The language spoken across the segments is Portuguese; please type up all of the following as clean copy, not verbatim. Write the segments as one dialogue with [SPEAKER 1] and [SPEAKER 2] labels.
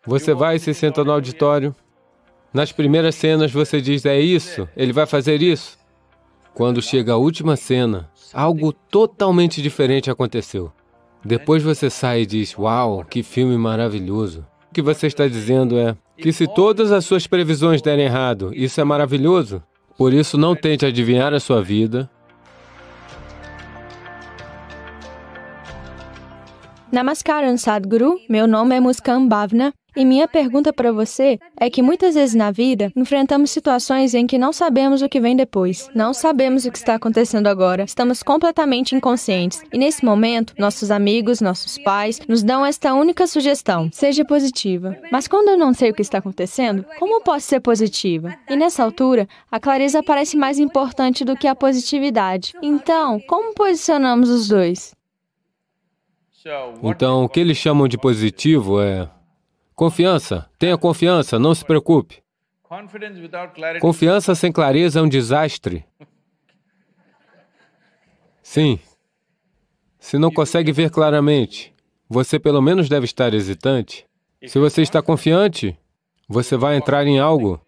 [SPEAKER 1] Você vai e se senta no auditório. Nas primeiras cenas você diz, é isso, ele vai fazer isso. Quando chega a última cena, algo totalmente diferente aconteceu. Depois você sai e diz, uau, que filme maravilhoso. O que você está dizendo é que se todas as suas previsões derem errado, isso é maravilhoso. Por isso, não tente adivinhar a sua vida.
[SPEAKER 2] Namaskaram, Sadhguru. Meu nome é Muskan Bhavna. E minha pergunta para você é que muitas vezes na vida enfrentamos situações em que não sabemos o que vem depois. Não sabemos o que está acontecendo agora. Estamos completamente inconscientes. E nesse momento, nossos amigos, nossos pais nos dão esta única sugestão: seja positiva. Mas quando eu não sei o que está acontecendo, como posso ser positiva? E nessa altura, a clareza parece mais importante do que a positividade. Então, como posicionamos os dois?
[SPEAKER 1] Então, o que eles chamam de positivo é confiança. Tenha confiança, não se preocupe. Confiança sem clareza é um desastre. Sim. Se não consegue ver claramente, você pelo menos deve estar hesitante. Se você está confiante, você vai entrar em algo.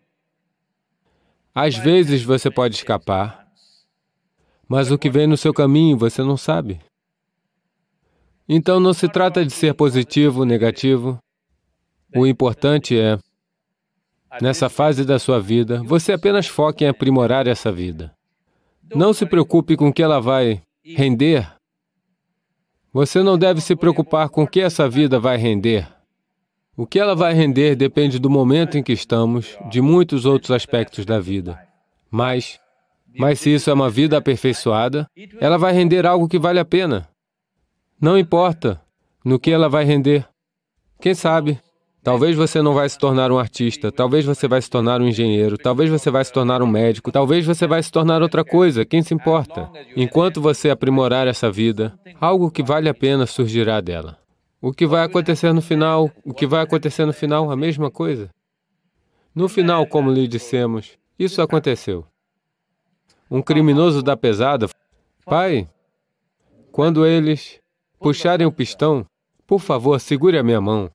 [SPEAKER 1] Às vezes você pode escapar, mas o que vem no seu caminho você não sabe. Então não se trata de ser positivo ou negativo. O importante é, nessa fase da sua vida, você apenas foque em aprimorar essa vida. Não se preocupe com o que ela vai render. Você não deve se preocupar com o que essa vida vai render. O que ela vai render depende do momento em que estamos, de muitos outros aspectos da vida. Mas se isso é uma vida aperfeiçoada, ela vai render algo que vale a pena. Não importa no que ela vai render. Quem sabe? Talvez você não vai se tornar um artista, talvez você vai se tornar um engenheiro, talvez você vai se tornar um médico, talvez você vai se tornar outra coisa, quem se importa? Enquanto você aprimorar essa vida, algo que vale a pena surgirá dela. O que vai acontecer no final? O que vai acontecer no final? A mesma coisa. No final, como lhe dissemos, isso aconteceu. Um criminoso da pesada, pai, quando eles puxarem o pistão, por favor, segure a minha mão.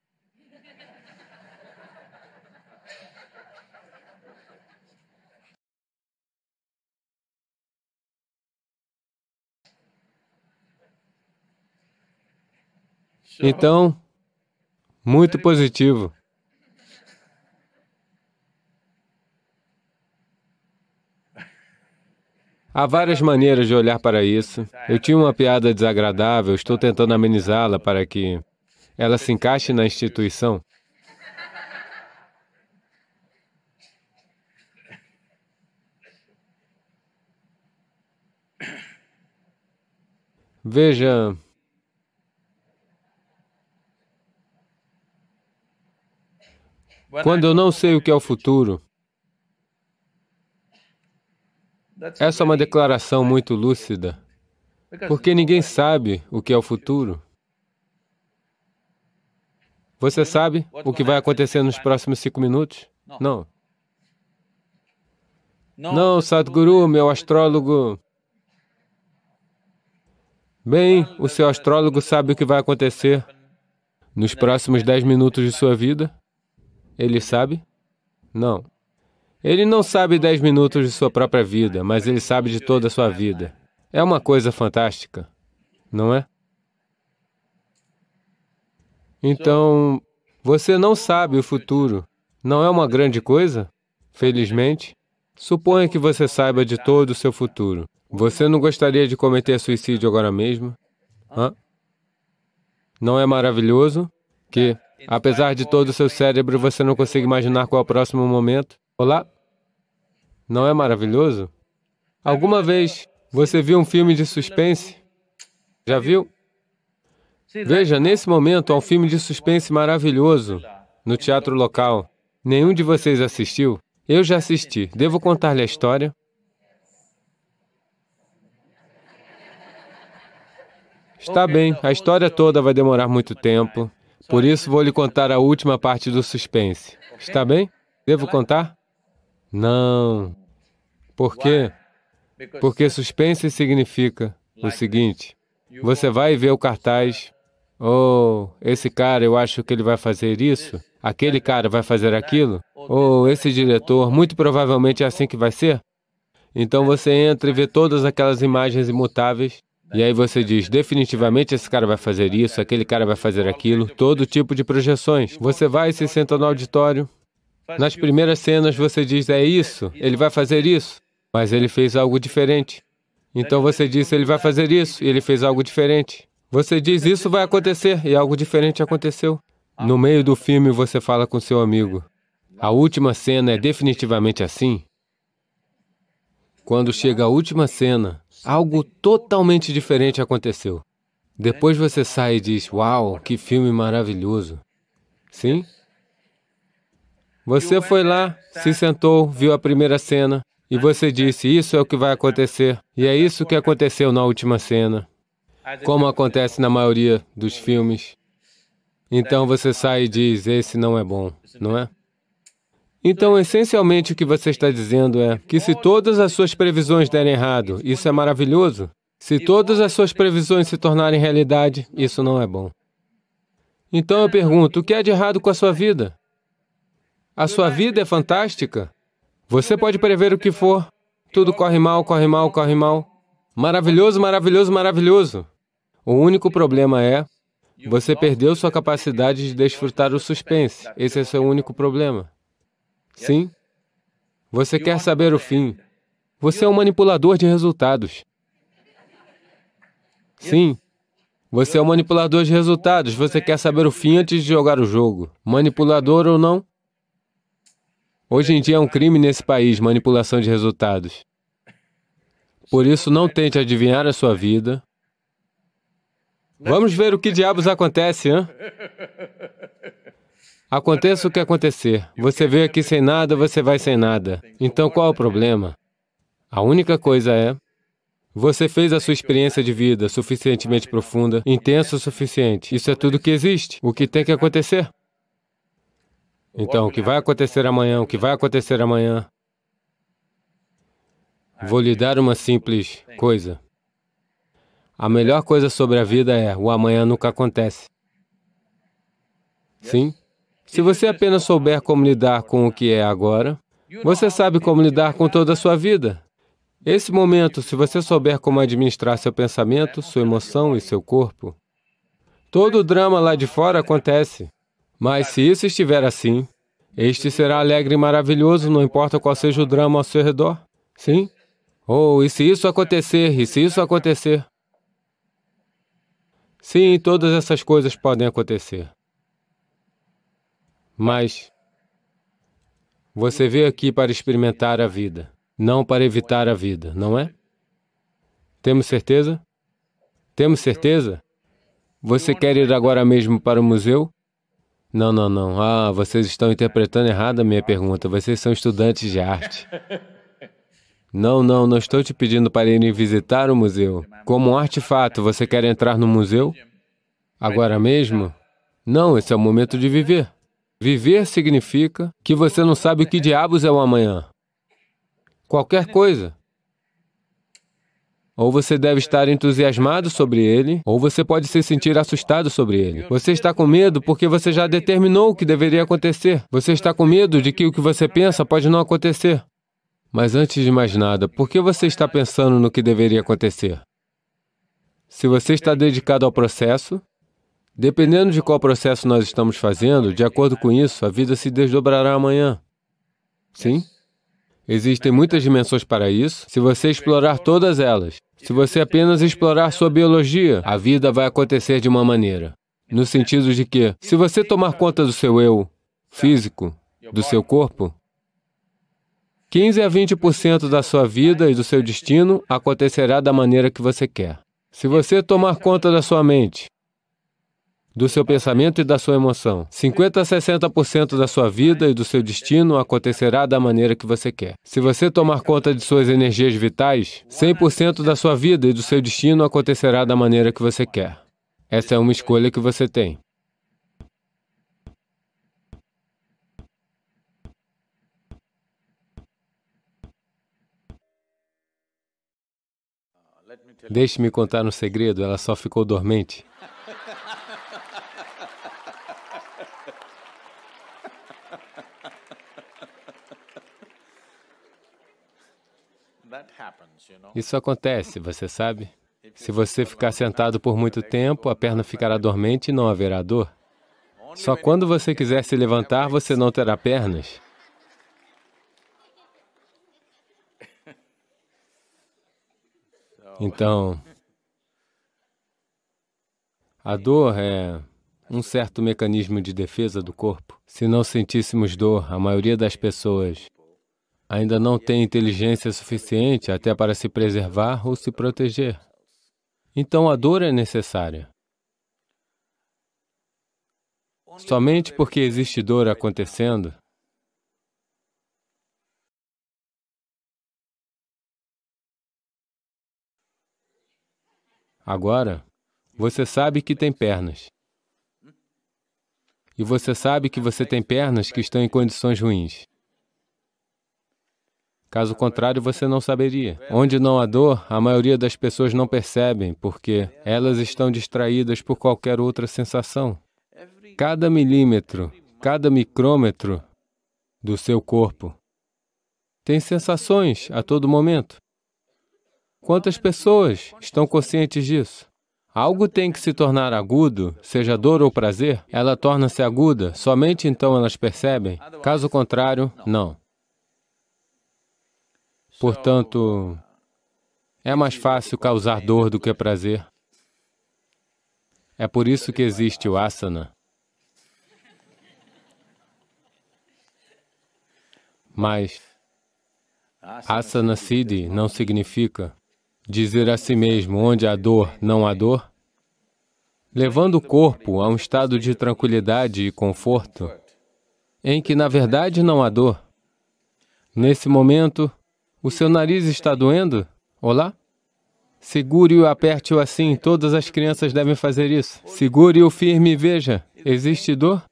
[SPEAKER 1] Então, muito positivo. Há várias maneiras de olhar para isso. Eu tinha uma piada desagradável, estou tentando amenizá-la para que ela se encaixe na instituição. Veja, quando eu não sei o que é o futuro, essa é uma declaração muito lúcida, porque ninguém sabe o que é o futuro. Você sabe o que vai acontecer nos próximos 5 minutos? Não. Não, Sadhguru, meu astrólogo. Bem, o seu astrólogo sabe o que vai acontecer nos próximos 10 minutos de sua vida? Ele sabe? Não. Ele não sabe 10 minutos de sua própria vida, mas ele sabe de toda a sua vida. É uma coisa fantástica, não é? Então, você não sabe o futuro. Não é uma grande coisa? Felizmente. Suponha que você saiba de todo o seu futuro. Você não gostaria de cometer suicídio agora mesmo? Hã? Não é maravilhoso que, apesar de todo o seu cérebro, você não consiga imaginar qual é o próximo momento? Olá? Não é maravilhoso? Alguma vez você viu um filme de suspense? Já viu? Veja, nesse momento há um filme de suspense maravilhoso no teatro local. Nenhum de vocês assistiu? Eu já assisti. Devo contar-lhe a história? Está bem, a história toda vai demorar muito tempo, por isso vou lhe contar a última parte do suspense. Está bem? Devo contar? Não. Por quê? Porque suspense significa o seguinte: você vai ver o cartaz, oh, esse cara, eu acho que ele vai fazer isso. aquele cara vai fazer aquilo, ou esse diretor, muito provavelmente é assim que vai ser. Então você entra e vê todas aquelas imagens imutáveis, e aí você diz, definitivamente esse cara vai fazer isso, aquele cara vai fazer aquilo, todo tipo de projeções. Você vai e se senta no auditório. Nas primeiras cenas você diz, é isso, ele vai fazer isso, mas ele fez algo diferente. Então você diz, ele vai fazer isso, e ele fez algo diferente. Você diz, isso vai acontecer, e algo diferente aconteceu. No meio do filme você fala com seu amigo, a última cena é definitivamente assim. Quando chega a última cena, algo totalmente diferente aconteceu. Depois você sai e diz, uau, que filme maravilhoso. Sim? Você foi lá, se sentou, viu a primeira cena, e você disse, isso é o que vai acontecer, e é isso que aconteceu na última cena, como acontece na maioria dos filmes. Então você sai e diz, esse não é bom, não é? Então, essencialmente, o que você está dizendo é que se todas as suas previsões derem errado, isso é maravilhoso. Se todas as suas previsões se tornarem realidade, isso não é bom. Então eu pergunto, o que há de errado com a sua vida? A sua vida é fantástica. Você pode prever o que for. Tudo corre mal, corre mal, corre mal. Maravilhoso, maravilhoso, maravilhoso. O único problema é, você perdeu sua capacidade de desfrutar o suspense. Esse é seu único problema. Sim? Você quer saber o fim. Você é um manipulador de resultados. Sim. Você é um manipulador de resultados. Você quer saber o fim antes de jogar o jogo. Manipulador ou não? Hoje em dia é um crime nesse país, manipulação de resultados. Por isso, não tente adivinhar a sua vida. Vamos ver o que diabos acontece, hein? Aconteça o que acontecer. Você veio aqui sem nada, você vai sem nada. Então, qual é o problema? A única coisa é, você fez a sua experiência de vida suficientemente profunda, intensa o suficiente. Isso é tudo que existe. O que tem que acontecer? Então, o que vai acontecer amanhã? O que vai acontecer amanhã? Vou lhe dar uma simples coisa. A melhor coisa sobre a vida é, o amanhã nunca acontece. Sim? Se você apenas souber como lidar com o que é agora, você sabe como lidar com toda a sua vida. Esse momento, se você souber como administrar seu pensamento, sua emoção e seu corpo, todo o drama lá de fora acontece. Mas se isso estiver assim, este será alegre e maravilhoso, não importa qual seja o drama ao seu redor. Sim? Oh, e se isso acontecer? E se isso acontecer? Sim, todas essas coisas podem acontecer. Mas você veio aqui para experimentar a vida, não para evitar a vida, não é? Temos certeza? Temos certeza? Você quer ir agora mesmo para o museu? Não, não, não. Ah, vocês estão interpretando errado a minha pergunta. Vocês são estudantes de arte. Não, não, não estou te pedindo para irem visitar o museu. Como um artefato, você quer entrar no museu? Agora mesmo? Não, esse é o momento de viver. Viver significa que você não sabe o que diabos é o amanhã. Qualquer coisa. Ou você deve estar entusiasmado sobre ele, ou você pode se sentir assustado sobre ele. Você está com medo porque você já determinou o que deveria acontecer. Você está com medo de que o que você pensa pode não acontecer. Mas antes de mais nada, por que você está pensando no que deveria acontecer? Se você está dedicado ao processo, dependendo de qual processo nós estamos fazendo, de acordo com isso, a vida se desdobrará amanhã. Sim? Existem muitas dimensões para isso. Se você explorar todas elas, se você apenas explorar sua biologia, a vida vai acontecer de uma maneira. No sentido de que, se você tomar conta do seu eu físico, do seu corpo, 15 a 20% da sua vida e do seu destino acontecerá da maneira que você quer. Se você tomar conta da sua mente, do seu pensamento e da sua emoção, 50 a 60% da sua vida e do seu destino acontecerá da maneira que você quer. Se você tomar conta de suas energias vitais, 100% da sua vida e do seu destino acontecerá da maneira que você quer. Essa é uma escolha que você tem. Deixe-me contar um segredo, ela só ficou dormente. Isso acontece, você sabe? Se você ficar sentado por muito tempo, a perna ficará dormente e não haverá dor. Só quando você quiser se levantar, você não terá pernas. Então, a dor é um certo mecanismo de defesa do corpo. Se não sentíssemos dor, a maioria das pessoas ainda não tem inteligência suficiente até para se preservar ou se proteger. Então, a dor é necessária. Somente porque existe dor acontecendo, agora, você sabe que tem pernas. E você sabe que você tem pernas que estão em condições ruins. Caso contrário, você não saberia. Onde não há dor, a maioria das pessoas não percebem, porque elas estão distraídas por qualquer outra sensação. Cada milímetro, cada micrômetro do seu corpo tem sensações a todo momento. Quantas pessoas estão conscientes disso? Algo tem que se tornar agudo, seja dor ou prazer, ela torna-se aguda, somente então elas percebem. Caso contrário, não. Portanto, é mais fácil causar dor do que prazer. É por isso que existe o asana. Mas asana siddhi não significa dizer a si mesmo onde há dor, não há dor, levando o corpo a um estado de tranquilidade e conforto, em que, na verdade, não há dor. Nesse momento, o seu nariz está doendo? Olá? Segure-o e aperte-o assim, todas as crianças devem fazer isso. Segure-o firme e veja, existe dor?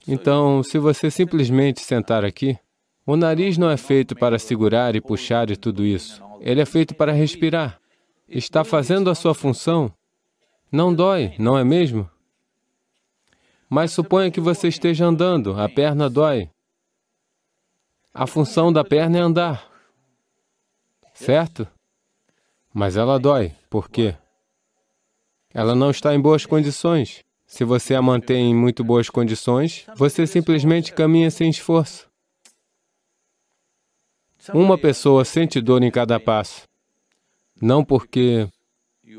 [SPEAKER 1] Então, se você simplesmente sentar aqui, o nariz não é feito para segurar e puxar e tudo isso. Ele é feito para respirar. Está fazendo a sua função. Não dói, não é mesmo? Mas suponha que você esteja andando, a perna dói. A função da perna é andar, certo? Mas ela dói. Por quê? Ela não está em boas condições. Se você a mantém em muito boas condições, você simplesmente caminha sem esforço. Uma pessoa sente dor em cada passo, não porque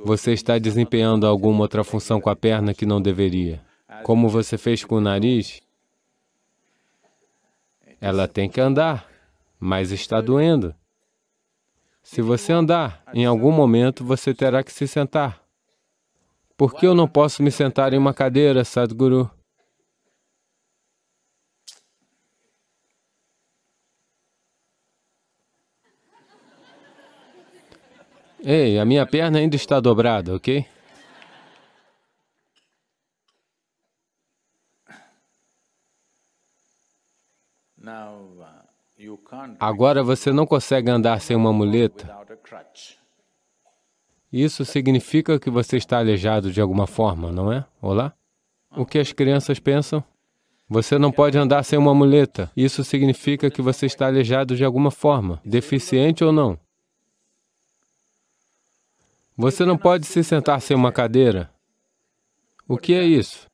[SPEAKER 1] você está desempenhando alguma outra função com a perna que não deveria. Como você fez com o nariz, ela tem que andar, mas está doendo. Se você andar, em algum momento você terá que se sentar. Por que eu não posso me sentar em uma cadeira, Sadhguru? Ei, a minha perna ainda está dobrada, ok? Agora você não consegue andar sem uma muleta. Isso significa que você está aleijado de alguma forma, não é? Olá? O que as crianças pensam? Você não pode andar sem uma muleta. Isso significa que você está aleijado de alguma forma, deficiente ou não. Você não pode se sentar sem uma cadeira. O que é isso?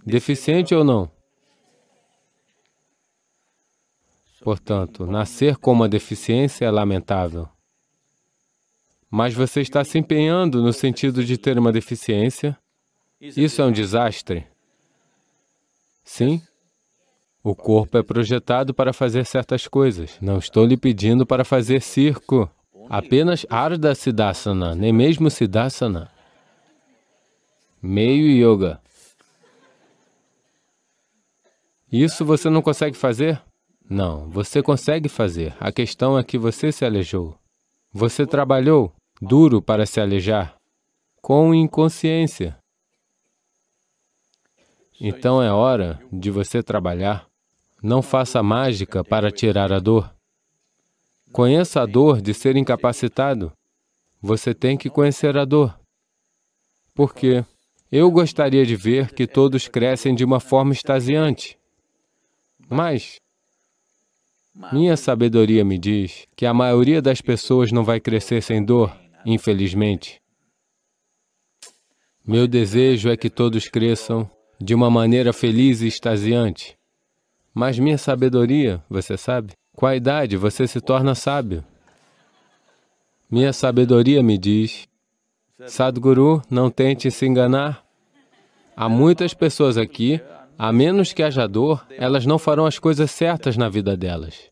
[SPEAKER 1] Deficiente ou não? Portanto, nascer com uma deficiência é lamentável. Mas você está se empenhando no sentido de ter uma deficiência. Isso é um desastre. Sim, o corpo é projetado para fazer certas coisas. Não estou lhe pedindo para fazer circo. Apenas Ardha Siddhasana, nem mesmo Siddhasana. Meio yoga. Isso você não consegue fazer? Não, você consegue fazer. A questão é que você se aleijou. Você trabalhou duro para se aleijar, com inconsciência. Então é hora de você trabalhar. Não faça mágica para tirar a dor. Conheça a dor de ser incapacitado. Você tem que conhecer a dor. Por quê? Eu gostaria de ver que todos crescem de uma forma extasiante, mas minha sabedoria me diz que a maioria das pessoas não vai crescer sem dor, infelizmente. Meu desejo é que todos cresçam de uma maneira feliz e extasiante. Mas minha sabedoria, você sabe, com a idade você se torna sábio. Minha sabedoria me diz, Sadhguru, não tente se enganar. Há muitas pessoas aqui, a menos que haja dor, elas não farão as coisas certas na vida delas.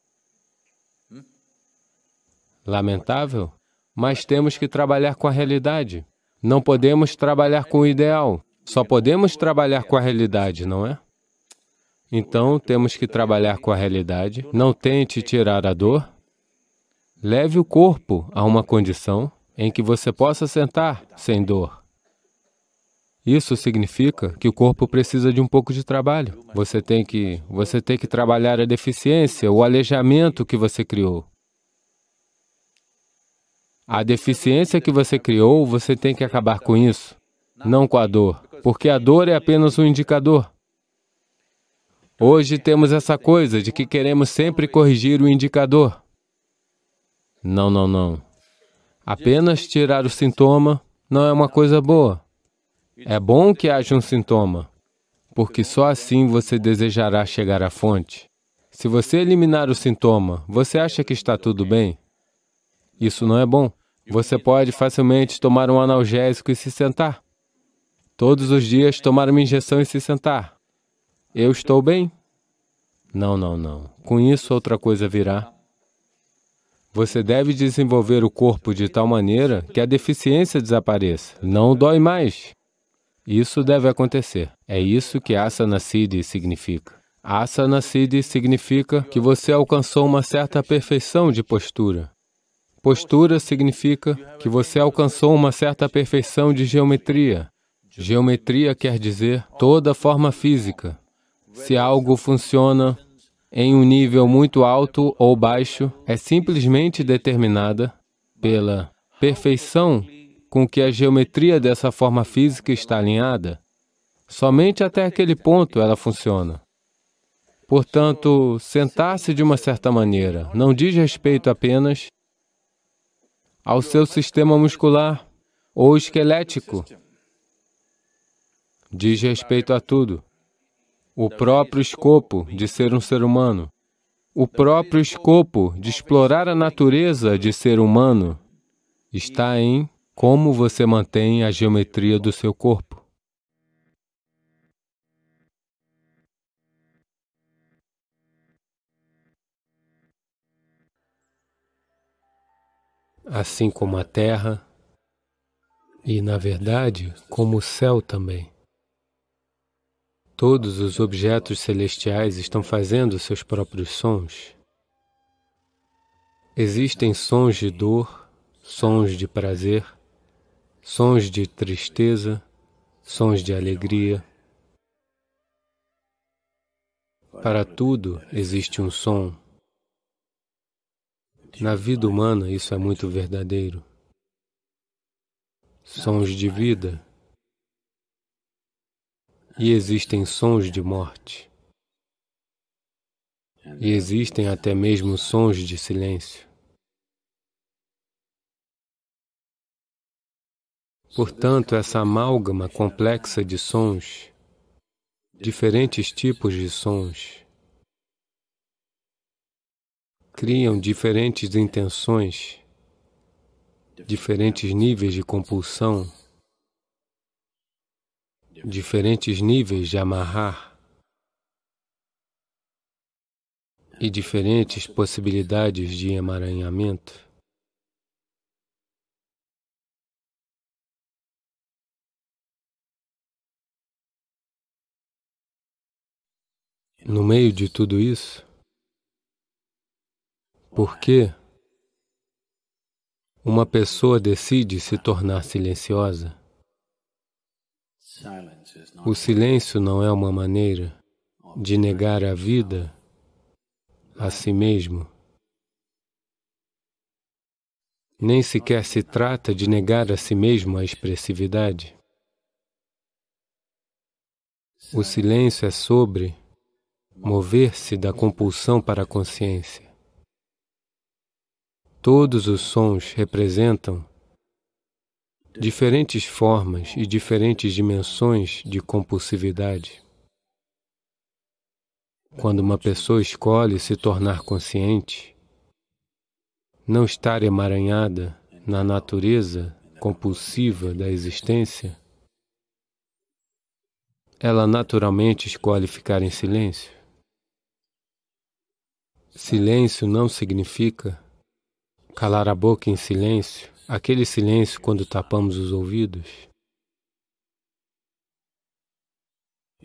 [SPEAKER 1] Lamentável, mas temos que trabalhar com a realidade. Não podemos trabalhar com o ideal, só podemos trabalhar com a realidade, não é? Então, temos que trabalhar com a realidade. Não tente tirar a dor. Leve o corpo a uma condição em que você possa sentar sem dor. Isso significa que o corpo precisa de um pouco de trabalho. Você tem que trabalhar a deficiência, o aleijamento que você criou. A deficiência que você criou, você tem que acabar com isso, não com a dor, porque a dor é apenas um indicador. Hoje temos essa coisa de que queremos sempre corrigir o indicador. Não, não, não. Apenas tirar o sintoma não é uma coisa boa. É bom que haja um sintoma, porque só assim você desejará chegar à fonte. Se você eliminar o sintoma, você acha que está tudo bem? Isso não é bom. Você pode facilmente tomar um analgésico e se sentar. Todos os dias tomar uma injeção e se sentar. Eu estou bem? Não, não, não. Com isso outra coisa virá. Você deve desenvolver o corpo de tal maneira que a deficiência desapareça. Não dói mais. Isso deve acontecer. É isso que Asana Siddhi significa. Asana Siddhi significa que você alcançou uma certa perfeição de postura. Postura significa que você alcançou uma certa perfeição de geometria. Geometria quer dizer toda forma física. Se algo funciona em um nível muito alto ou baixo, é simplesmente determinada pela perfeição com que a geometria dessa forma física está alinhada. Somente até aquele ponto ela funciona. Portanto, sentar-se de uma certa maneira não diz respeito apenas ao seu sistema muscular ou esquelético. Diz respeito a tudo. O próprio escopo de ser um ser humano, o próprio escopo de explorar a natureza de ser humano está em como você mantém a geometria do seu corpo. Assim como a terra e, na verdade, como o céu também. Todos os objetos celestiais estão fazendo seus próprios sons. Existem sons de dor, sons de prazer, sons de tristeza, sons de alegria. Para tudo existe um som. Na vida humana isso é muito verdadeiro. Sons de vida. E existem sons de morte. E existem até mesmo sons de silêncio. Portanto, essa amálgama complexa de sons, diferentes tipos de sons, criam diferentes intenções, diferentes níveis de compulsão, diferentes níveis de amarrar e diferentes possibilidades de emaranhamento. No meio de tudo isso, por que uma pessoa decide se tornar silenciosa? O silêncio não é uma maneira de negar a vida a si mesmo. Nem sequer se trata de negar a si mesmo a expressividade. O silêncio é sobre mover-se da compulsão para a consciência. Todos os sons representam diferentes formas e diferentes dimensões de compulsividade. Quando uma pessoa escolhe se tornar consciente, não estar emaranhada na natureza compulsiva da existência, ela naturalmente escolhe ficar em silêncio. Silêncio não significa calar a boca em silêncio, aquele silêncio quando tapamos os ouvidos.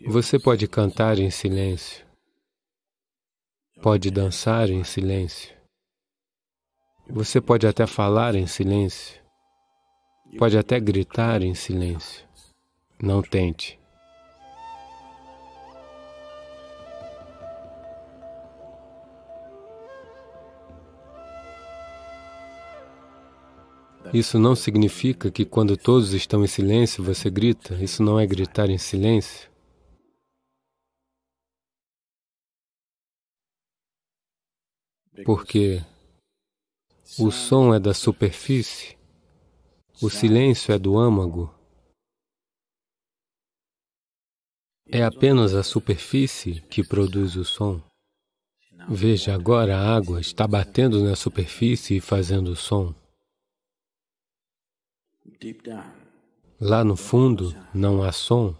[SPEAKER 1] Você pode cantar em silêncio, pode dançar em silêncio, você pode até falar em silêncio, pode até gritar em silêncio. Não tente. Isso não significa que quando todos estão em silêncio, você grita. Isso não é gritar em silêncio. Porque o som é da superfície, o silêncio é do âmago. É apenas a superfície que produz o som. Veja, agora a água está batendo na superfície e fazendo som. Lá no fundo não há som.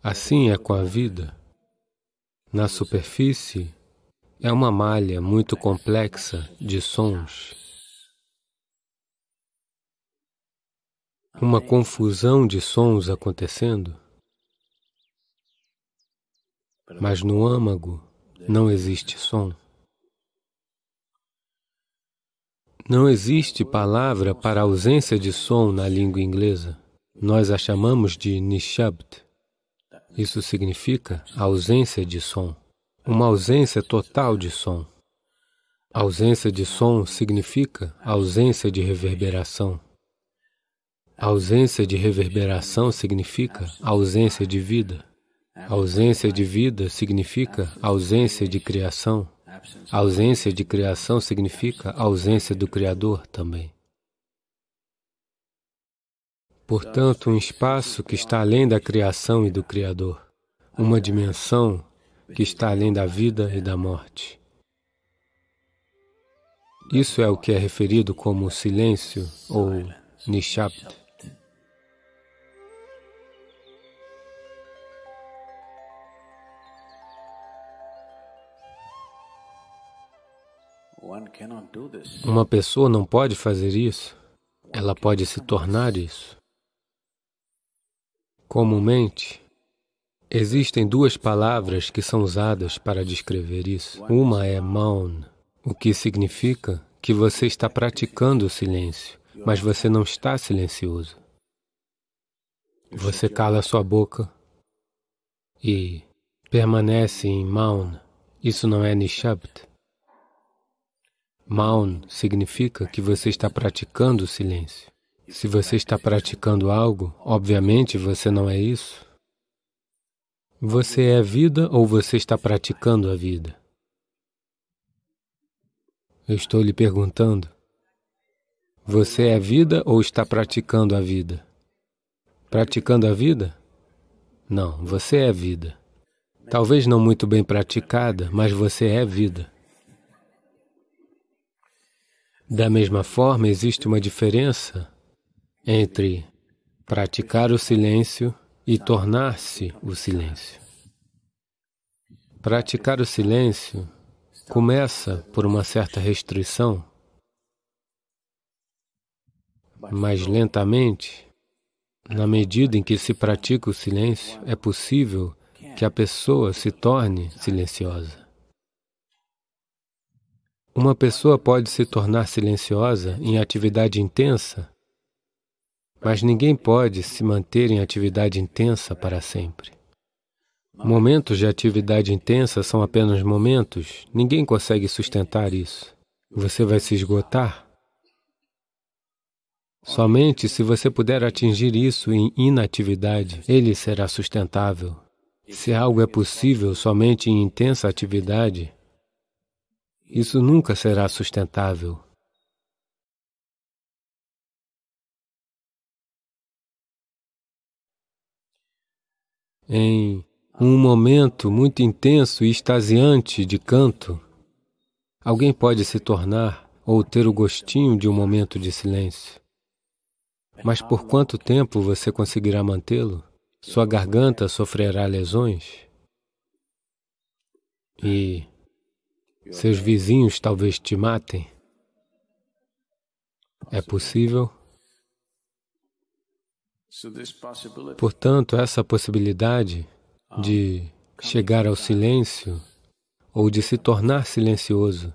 [SPEAKER 1] Assim é com a vida. Na superfície é uma malha muito complexa de sons. Uma confusão de sons acontecendo. Mas no âmago não existe som. Não existe palavra para a ausência de som na língua inglesa. Nós a chamamos de nishabd. Isso significa ausência de som. Uma ausência total de som. Ausência de som significa ausência de reverberação. Ausência de reverberação significa ausência de vida. Ausência de vida significa ausência de criação. A ausência de criação significa a ausência do Criador também. Portanto, um espaço que está além da criação e do Criador. Uma dimensão que está além da vida e da morte. Isso é o que é referido como silêncio ou nishabd. Uma pessoa não pode fazer isso, ela pode se tornar isso. Comumente, existem duas palavras que são usadas para descrever isso. Uma é maun, o que significa que você está praticando o silêncio, mas você não está silencioso. Você cala a sua boca e permanece em maun. Isso não é nishabd. Maun significa que você está praticando o silêncio. Se você está praticando algo, obviamente você não é isso. Você é vida ou você está praticando a vida? Eu estou lhe perguntando. Você é vida ou está praticando a vida? Praticando a vida? Não, você é vida. Talvez não muito bem praticada, mas você é vida. Da mesma forma, existe uma diferença entre praticar o silêncio e tornar-se o silêncio. Praticar o silêncio começa por uma certa restrição, mas lentamente, na medida em que se pratica o silêncio, é possível que a pessoa se torne silenciosa. Uma pessoa pode se tornar silenciosa em atividade intensa, mas ninguém pode se manter em atividade intensa para sempre. Momentos de atividade intensa são apenas momentos, ninguém consegue sustentar isso. Você vai se esgotar. Somente se você puder atingir isso em inatividade, ele será sustentável. Se algo é possível somente em intensa atividade, isso nunca será sustentável. Em um momento muito intenso e extasiante de canto, alguém pode se tornar ou ter o gostinho de um momento de silêncio. Mas por quanto tempo você conseguirá mantê-lo? Sua garganta sofrerá lesões? E seus vizinhos talvez te matem? É possível? Portanto, essa possibilidade de chegar ao silêncio ou de se tornar silencioso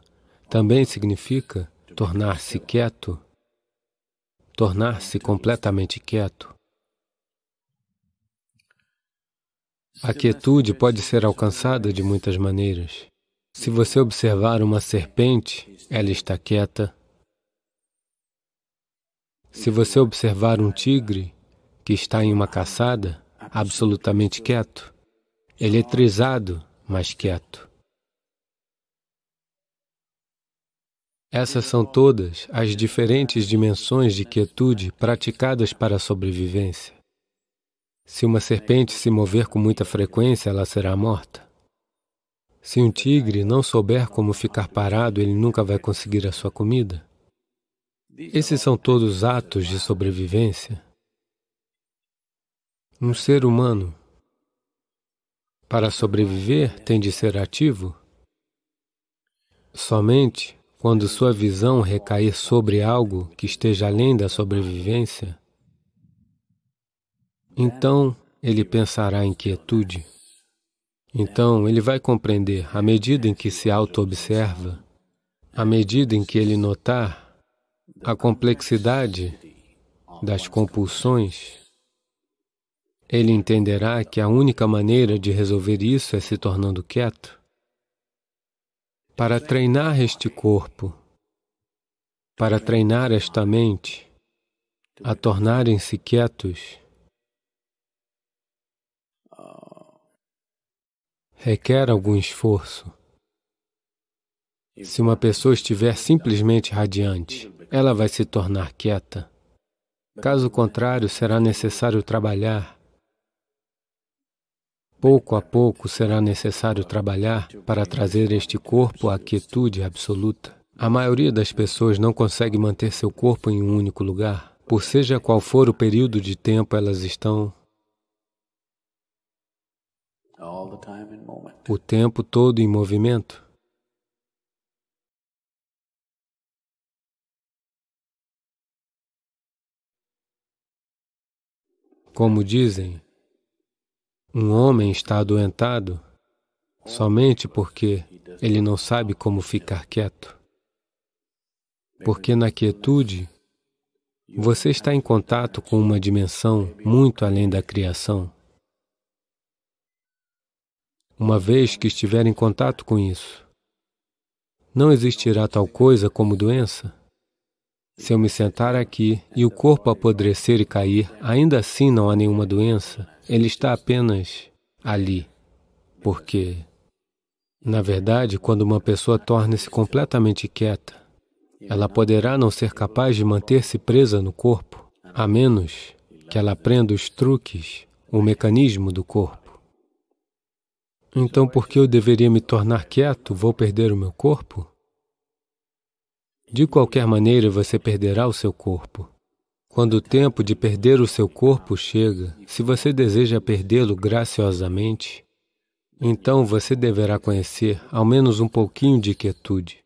[SPEAKER 1] também significa tornar-se quieto, tornar-se completamente quieto. A quietude pode ser alcançada de muitas maneiras. Se você observar uma serpente, ela está quieta. Se você observar um tigre que está em uma caçada, absolutamente quieto, eletrizado, mas quieto. Essas são todas as diferentes dimensões de quietude praticadas para a sobrevivência. Se uma serpente se mover com muita frequência, ela será morta. Se um tigre não souber como ficar parado, ele nunca vai conseguir a sua comida. Esses são todos atos de sobrevivência. Um ser humano, para sobreviver, tem de ser ativo. Somente quando sua visão recair sobre algo que esteja além da sobrevivência, então ele pensará em quietude. Então ele vai compreender, à medida em que se auto-observa, à medida em que ele notar a complexidade das compulsões, ele entenderá que a única maneira de resolver isso é se tornando quieto. Para treinar este corpo, para treinar esta mente a tornarem-se quietos, requer algum esforço. Se uma pessoa estiver simplesmente radiante, ela vai se tornar quieta. Caso contrário, será necessário trabalhar. Pouco a pouco será necessário trabalhar para trazer este corpo à quietude absoluta. A maioria das pessoas não consegue manter seu corpo em um único lugar, por seja qual for o período de tempo elas estão o tempo todo em movimento. Como dizem, um homem está adoentado somente porque ele não sabe como ficar quieto. Porque na quietude, você está em contato com uma dimensão muito além da criação. Uma vez que estiver em contato com isso, não existirá tal coisa como doença. Se eu me sentar aqui e o corpo apodrecer e cair, ainda assim não há nenhuma doença. Ele está apenas ali. Porque, na verdade, quando uma pessoa torna-se completamente quieta, ela poderá não ser capaz de manter-se presa no corpo, a menos que ela aprenda os truques, o mecanismo do corpo. Então, por que eu deveria me tornar quieto? Vou perder o meu corpo? De qualquer maneira, você perderá o seu corpo. Quando o tempo de perder o seu corpo chega, se você deseja perdê-lo graciosamente, então você deverá conhecer ao menos um pouquinho de quietude.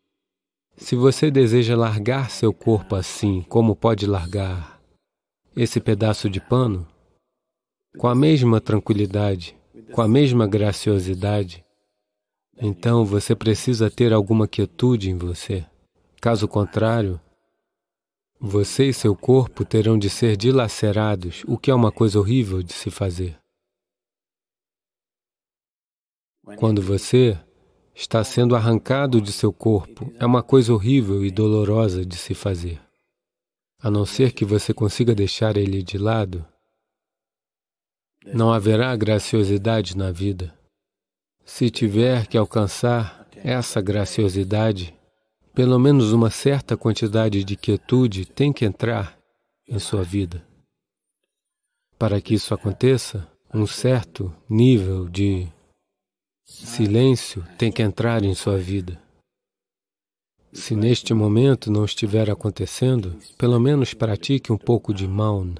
[SPEAKER 1] Se você deseja largar seu corpo assim, como pode largar esse pedaço de pano, com a mesma tranquilidade, com a mesma graciosidade, então você precisa ter alguma quietude em você. Caso contrário, você e seu corpo terão de ser dilacerados, o que é uma coisa horrível de se fazer. Quando você está sendo arrancado de seu corpo, é uma coisa horrível e dolorosa de se fazer. a não ser que você consiga deixar ele de lado, não haverá graciosidade na vida. Se tiver que alcançar essa graciosidade, pelo menos uma certa quantidade de quietude tem que entrar em sua vida. Para que isso aconteça, um certo nível de silêncio tem que entrar em sua vida. Se neste momento não estiver acontecendo, pelo menos pratique um pouco de Maun.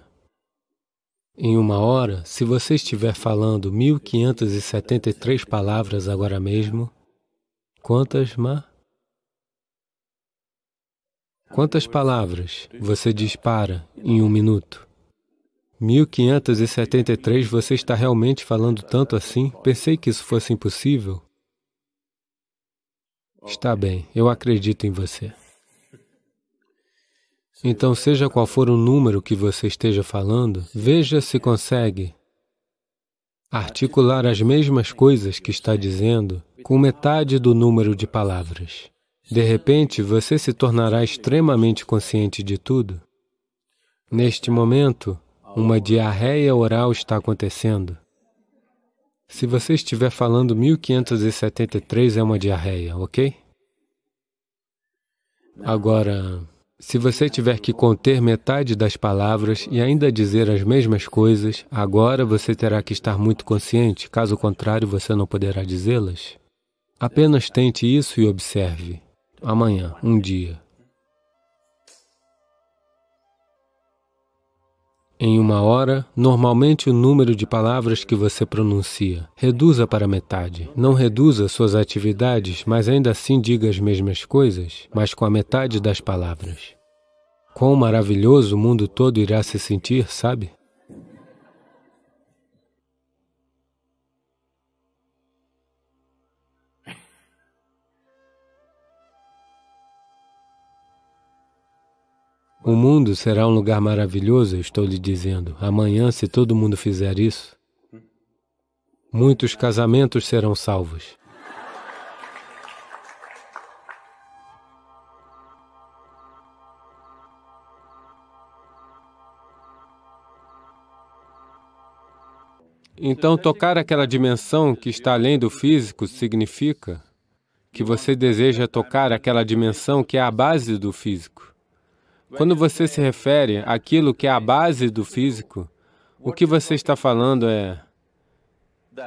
[SPEAKER 1] Em uma hora, se você estiver falando 1573 palavras agora mesmo, quantas palavras você dispara em um minuto? 1573, você está realmente falando tanto assim? Pensei que isso fosse impossível. Está bem, eu acredito em você. Então, seja qual for o número que você esteja falando, veja se consegue articular as mesmas coisas que está dizendo com metade do número de palavras. De repente, você se tornará extremamente consciente de tudo. Neste momento, uma diarreia oral está acontecendo. Se você estiver falando 1573, é uma diarreia, ok? Agora, se você tiver que conter metade das palavras e ainda dizer as mesmas coisas, agora você terá que estar muito consciente, caso contrário, você não poderá dizê-las. Apenas tente isso e observe. Amanhã, um dia. Em uma hora, normalmente o número de palavras que você pronuncia, reduza para metade. Não reduza suas atividades, mas ainda assim diga as mesmas coisas, mas com a metade das palavras. Quão maravilhoso o mundo todo irá se sentir, sabe? O mundo será um lugar maravilhoso, eu estou lhe dizendo. Amanhã, se todo mundo fizer isso, muitos casamentos serão salvos. Então, tocar aquela dimensão que está além do físico significa que você deseja tocar aquela dimensão que é a base do físico. Quando você se refere àquilo que é a base do físico, o que você está falando é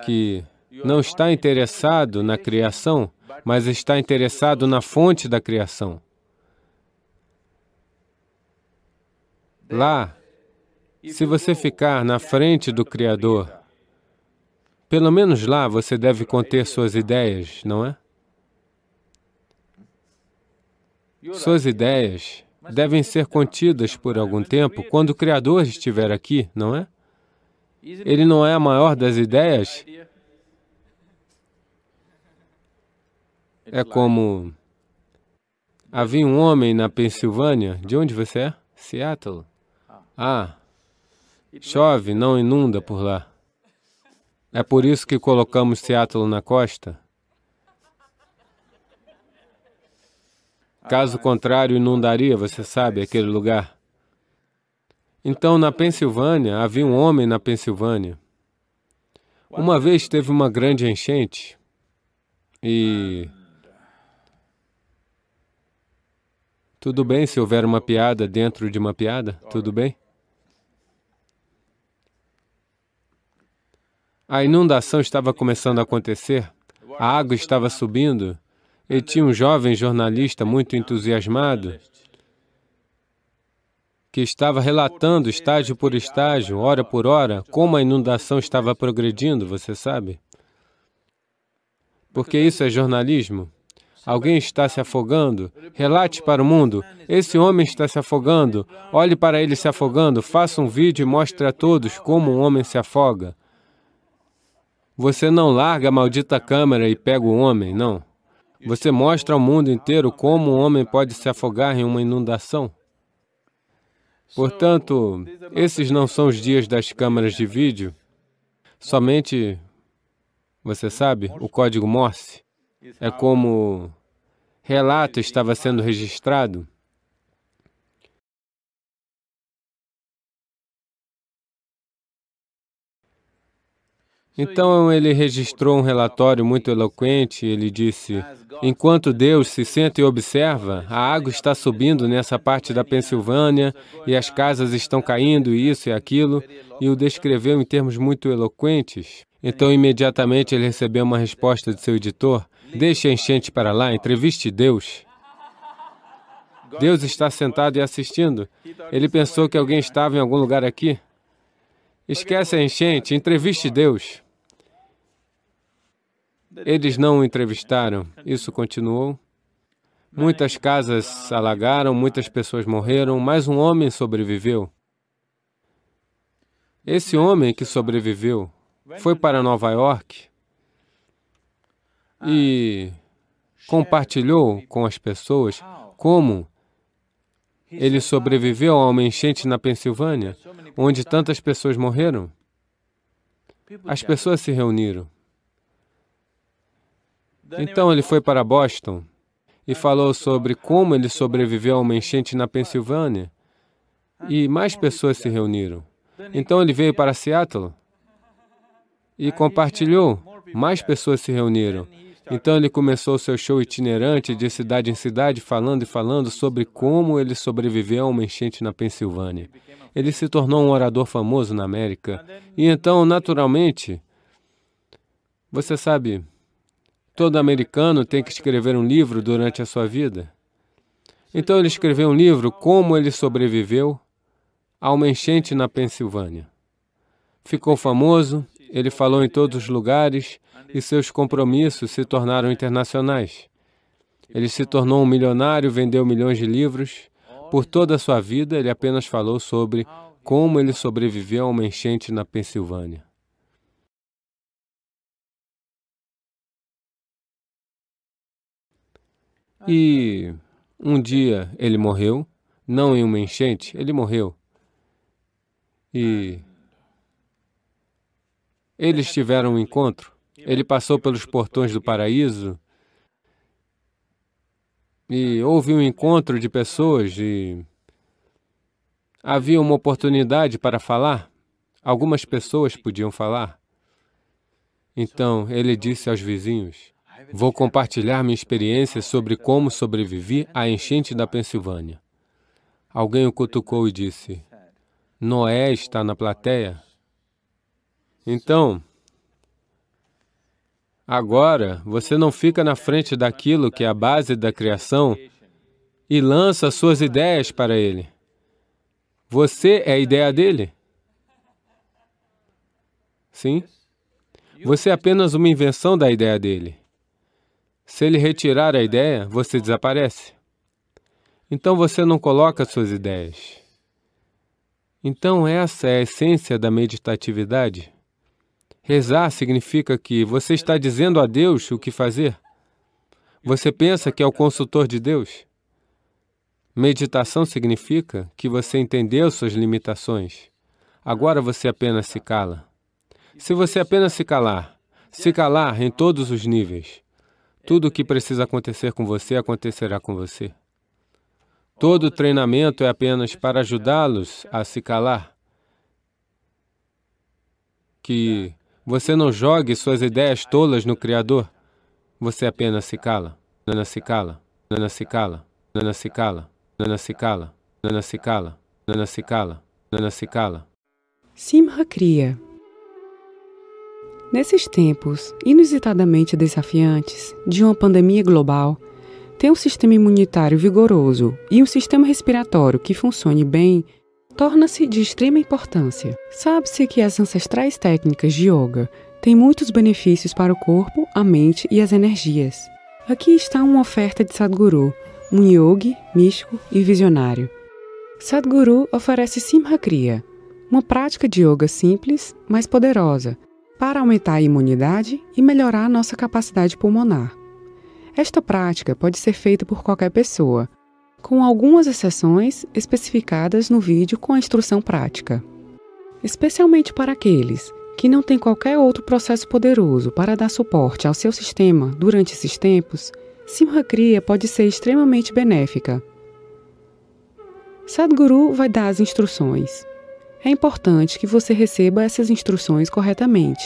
[SPEAKER 1] que não está interessado na criação, mas está interessado na fonte da criação. Lá, se você ficar na frente do Criador, pelo menos lá você deve conter suas ideias, não é? Suas ideias devem ser contidas por algum tempo quando o Criador estiver aqui, não é? Ele não é a maior das ideias? É como... Havia um homem na Pensilvânia. De onde você é? Seattle. Ah, chove, não inunda por lá. É por isso que colocamos Seattle na costa. Caso contrário, inundaria, você sabe, aquele lugar. Então, na Pensilvânia, havia um homem na Pensilvânia. Uma vez teve uma grande enchente e... Tudo bem se houver uma piada dentro de uma piada? Tudo bem? A inundação estava começando a acontecer, a água estava subindo, e tinha um jovem jornalista muito entusiasmado que estava relatando estágio por estágio, hora por hora, como a inundação estava progredindo, você sabe? Porque isso é jornalismo. Alguém está se afogando, relate para o mundo, esse homem está se afogando, olhe para ele se afogando, faça um vídeo e mostre a todos como um homem se afoga. Você não larga a maldita câmera e pega o homem, não. Você mostra ao mundo inteiro como um homem pode se afogar em uma inundação. Portanto, esses não são os dias das câmeras de vídeo. Somente, você sabe, o código Morse. É como relato estava sendo registrado. Então ele registrou um relatório muito eloquente. Ele disse: enquanto Deus se senta e observa, a água está subindo nessa parte da Pensilvânia e as casas estão caindo, isso e aquilo, e o descreveu em termos muito eloquentes. Então, imediatamente, ele recebeu uma resposta de seu editor: deixe a enchente para lá, entreviste Deus. Deus está sentado e assistindo. Ele pensou que alguém estava em algum lugar aqui. Esquece a enchente, entreviste Deus. Eles não o entrevistaram. Isso continuou. Muitas casas alagaram, muitas pessoas morreram, mas um homem sobreviveu. Esse homem que sobreviveu foi para Nova York e compartilhou com as pessoas como ele sobreviveu a uma enchente na Pensilvânia, onde tantas pessoas morreram. As pessoas se reuniram. Então ele foi para Boston e falou sobre como ele sobreviveu a uma enchente na Pensilvânia, e mais pessoas se reuniram. Então ele veio para Seattle e compartilhou. Mais pessoas se reuniram. Então ele começou seu show itinerante de cidade em cidade, falando e falando sobre como ele sobreviveu a uma enchente na Pensilvânia. Ele se tornou um orador famoso na América. E então, naturalmente, você sabe, todo americano tem que escrever um livro durante a sua vida. Então ele escreveu um livro, Como ele sobreviveu a uma enchente na Pensilvânia. Ficou famoso, ele falou em todos os lugares e seus compromissos se tornaram internacionais. Ele se tornou um milionário, vendeu milhões de livros. Por toda a sua vida, ele apenas falou sobre como ele sobreviveu a uma enchente na Pensilvânia. E um dia ele morreu, não em uma enchente, ele morreu. E eles tiveram um encontro. Ele passou pelos portões do paraíso e houve um encontro de pessoas e havia uma oportunidade para falar. Algumas pessoas podiam falar. Então ele disse aos vizinhos: vou compartilhar minha experiência sobre como sobrevivi à enchente da Pensilvânia. Alguém o cutucou e disse: Noé está na plateia? Então, agora, você não fica na frente daquilo que é a base da criação e lança suas ideias para ele. Você é a ideia dele? Sim? Você é apenas uma invenção da ideia dele. Se ele retirar a ideia, você desaparece. Então você não coloca suas ideias. Então essa é a essência da meditatividade. Rezar significa que você está dizendo a Deus o que fazer. Você pensa que é o consultor de Deus. Meditação significa que você entendeu suas limitações. Agora você apenas se cala. Se você apenas se calar em todos os níveis, tudo o que precisa acontecer com você acontecerá com você. Todo treinamento é apenas para ajudá-los a se calar. Que você não jogue suas ideias tolas no Criador. Você apenas se cala. Nana se cala. Nana se cala. Nana se cala. Nana se cala. Nana se cala. Nana se cala. Nana se cala.
[SPEAKER 3] Simha Kriya. Nesses tempos inusitadamente desafiantes de uma pandemia global, ter um sistema imunitário vigoroso e um sistema respiratório que funcione bem torna-se de extrema importância. Sabe-se que as ancestrais técnicas de yoga têm muitos benefícios para o corpo, a mente e as energias. Aqui está uma oferta de Sadhguru, um yogi, místico e visionário. Sadhguru oferece Simha Kriya, uma prática de yoga simples, mas poderosa, para aumentar a imunidade e melhorar a nossa capacidade pulmonar. Esta prática pode ser feita por qualquer pessoa, com algumas exceções especificadas no vídeo com a instrução prática. Especialmente para aqueles que não têm qualquer outro processo poderoso para dar suporte ao seu sistema durante esses tempos, Simha Kriya pode ser extremamente benéfica. Sadhguru vai dar as instruções. É importante que você receba essas instruções corretamente.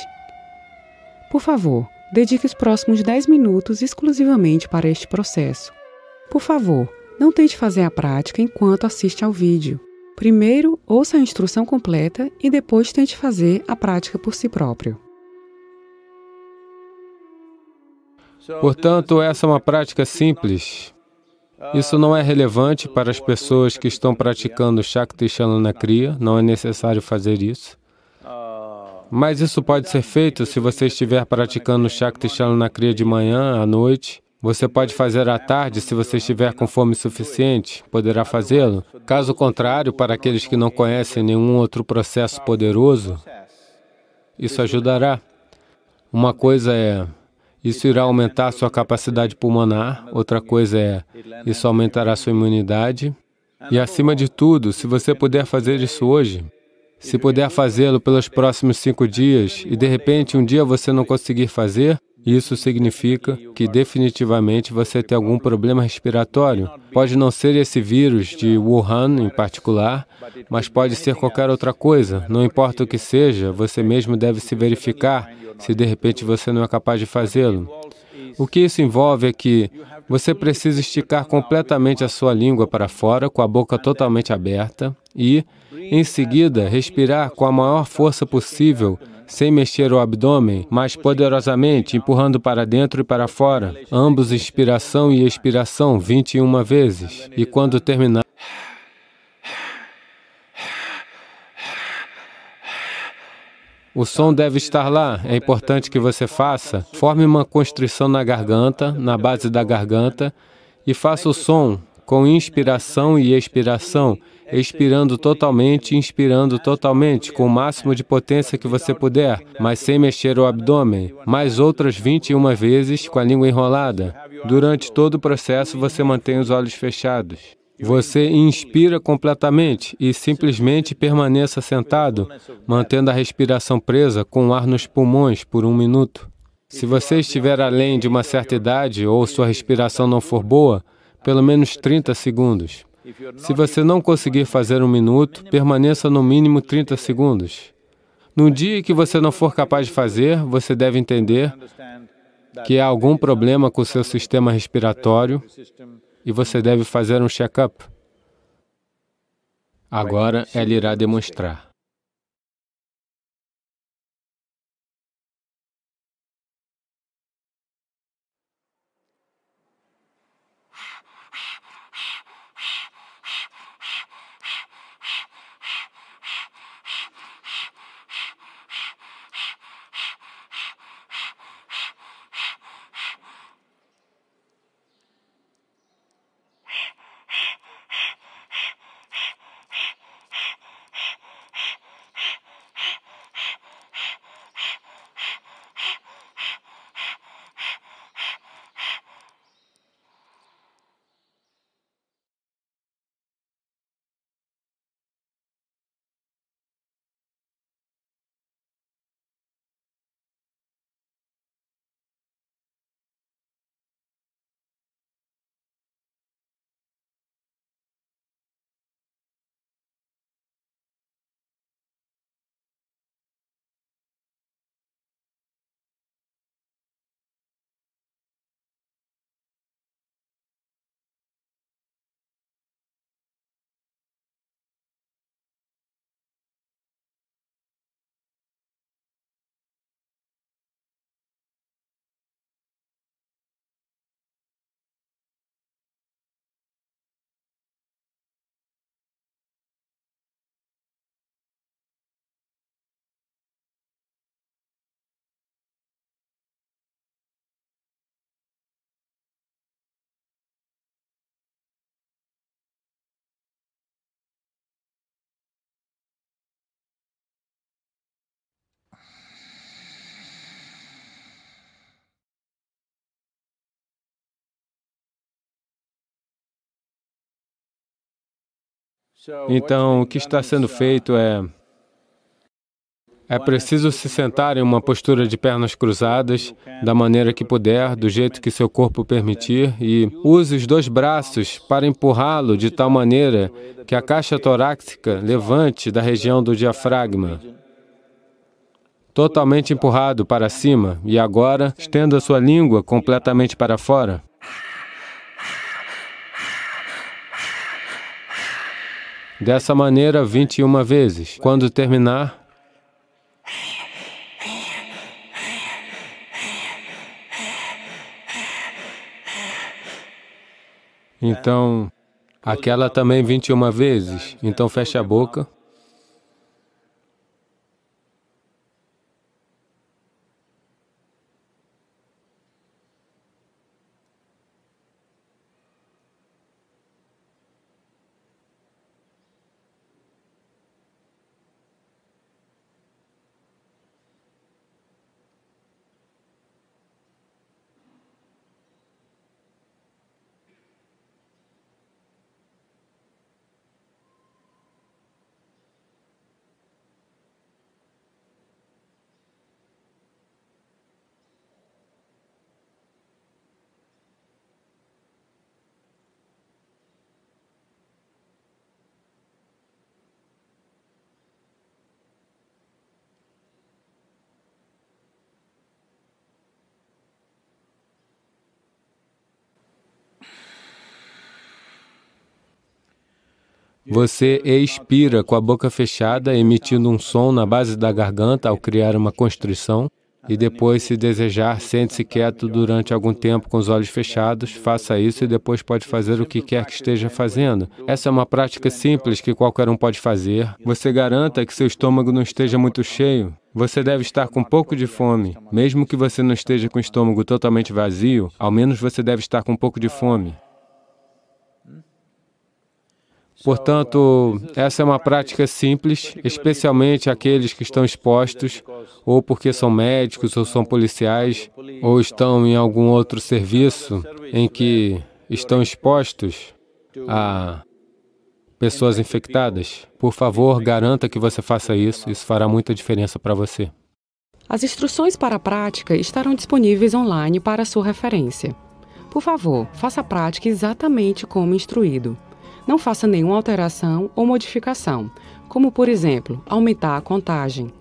[SPEAKER 3] Por favor, dedique os próximos 10 minutos exclusivamente para este processo. Por favor, não tente fazer a prática enquanto assiste ao vídeo. Primeiro, ouça a instrução completa e depois tente fazer a prática por si próprio.
[SPEAKER 1] Portanto, essa é uma prática simples. Isso não é relevante para as pessoas que estão praticando Shakti Chalana Kriya, não é necessário fazer isso. Mas isso pode ser feito se você estiver praticando Shakti Chalana Kriya de manhã, à noite. Você pode fazer à tarde se você estiver com fome suficiente, poderá fazê-lo. Caso contrário, para aqueles que não conhecem nenhum outro processo poderoso, isso ajudará. Uma coisa é, isso irá aumentar sua capacidade pulmonar, outra coisa é, isso aumentará sua imunidade. E acima de tudo, se você puder fazer isso hoje, se puder fazê-lo pelos próximos 5 dias e de repente um dia você não conseguir fazer, isso significa que definitivamente você tem algum problema respiratório. Pode não ser esse vírus de Wuhan em particular, mas pode ser qualquer outra coisa. Não importa o que seja, você mesmo deve se verificar se de repente você não é capaz de fazê-lo. O que isso envolve é que você precisa esticar completamente a sua língua para fora, com a boca totalmente aberta e, em seguida, respirar com a maior força possível, sem mexer o abdômen, mas poderosamente, empurrando para dentro e para fora, ambos inspiração e expiração 21 vezes. E quando terminar, o som deve estar lá, é importante que você faça. Forme uma constrição na garganta, na base da garganta, e faça o som com inspiração e expiração, expirando totalmente, inspirando totalmente, com o máximo de potência que você puder, mas sem mexer o abdômen, mais outras 21 vezes com a língua enrolada. Durante todo o processo, você mantém os olhos fechados. Você inspira completamente e simplesmente permaneça sentado, mantendo a respiração presa com o ar nos pulmões por 1 minuto. Se você estiver além de uma certa idade ou sua respiração não for boa, pelo menos 30 segundos. Se você não conseguir fazer 1 minuto, permaneça no mínimo 30 segundos. No dia que você não for capaz de fazer, você deve entender que há algum problema com o seu sistema respiratório e você deve fazer um check-up. Agora, ela irá demonstrar. Então, o que está sendo feito é preciso se sentar em uma postura de pernas cruzadas, da maneira que puder, do jeito que seu corpo permitir, e use os 2 braços para empurrá-lo de tal maneira que a caixa torácica levante da região do diafragma. totalmente empurrado para cima. E agora, estenda a sua língua completamente para fora. Dessa maneira, 21 vezes. Quando terminar, então, aquela também 21 vezes. Então, feche a boca. Você expira com a boca fechada, emitindo um som na base da garganta ao criar uma constrição. E depois, se desejar, sente-se quieto durante algum tempo com os olhos fechados. Faça isso e depois pode fazer o que quer que esteja fazendo. Essa é uma prática simples que qualquer um pode fazer. Você garanta que seu estômago não esteja muito cheio. Você deve estar com um pouco de fome. Mesmo que você não esteja com o estômago totalmente vazio, ao menos você deve estar com um pouco de fome. Portanto, essa é uma prática simples, especialmente aqueles que estão expostos, ou porque são médicos, ou são policiais, ou estão em algum outro serviço em que estão expostos a pessoas infectadas. Por favor, garanta que você faça isso, isso fará muita diferença para você.
[SPEAKER 3] As instruções para a prática estarão disponíveis online para sua referência. Por favor, faça a prática exatamente como instruído. Não faça nenhuma alteração ou modificação, como, por exemplo, aumentar a contagem.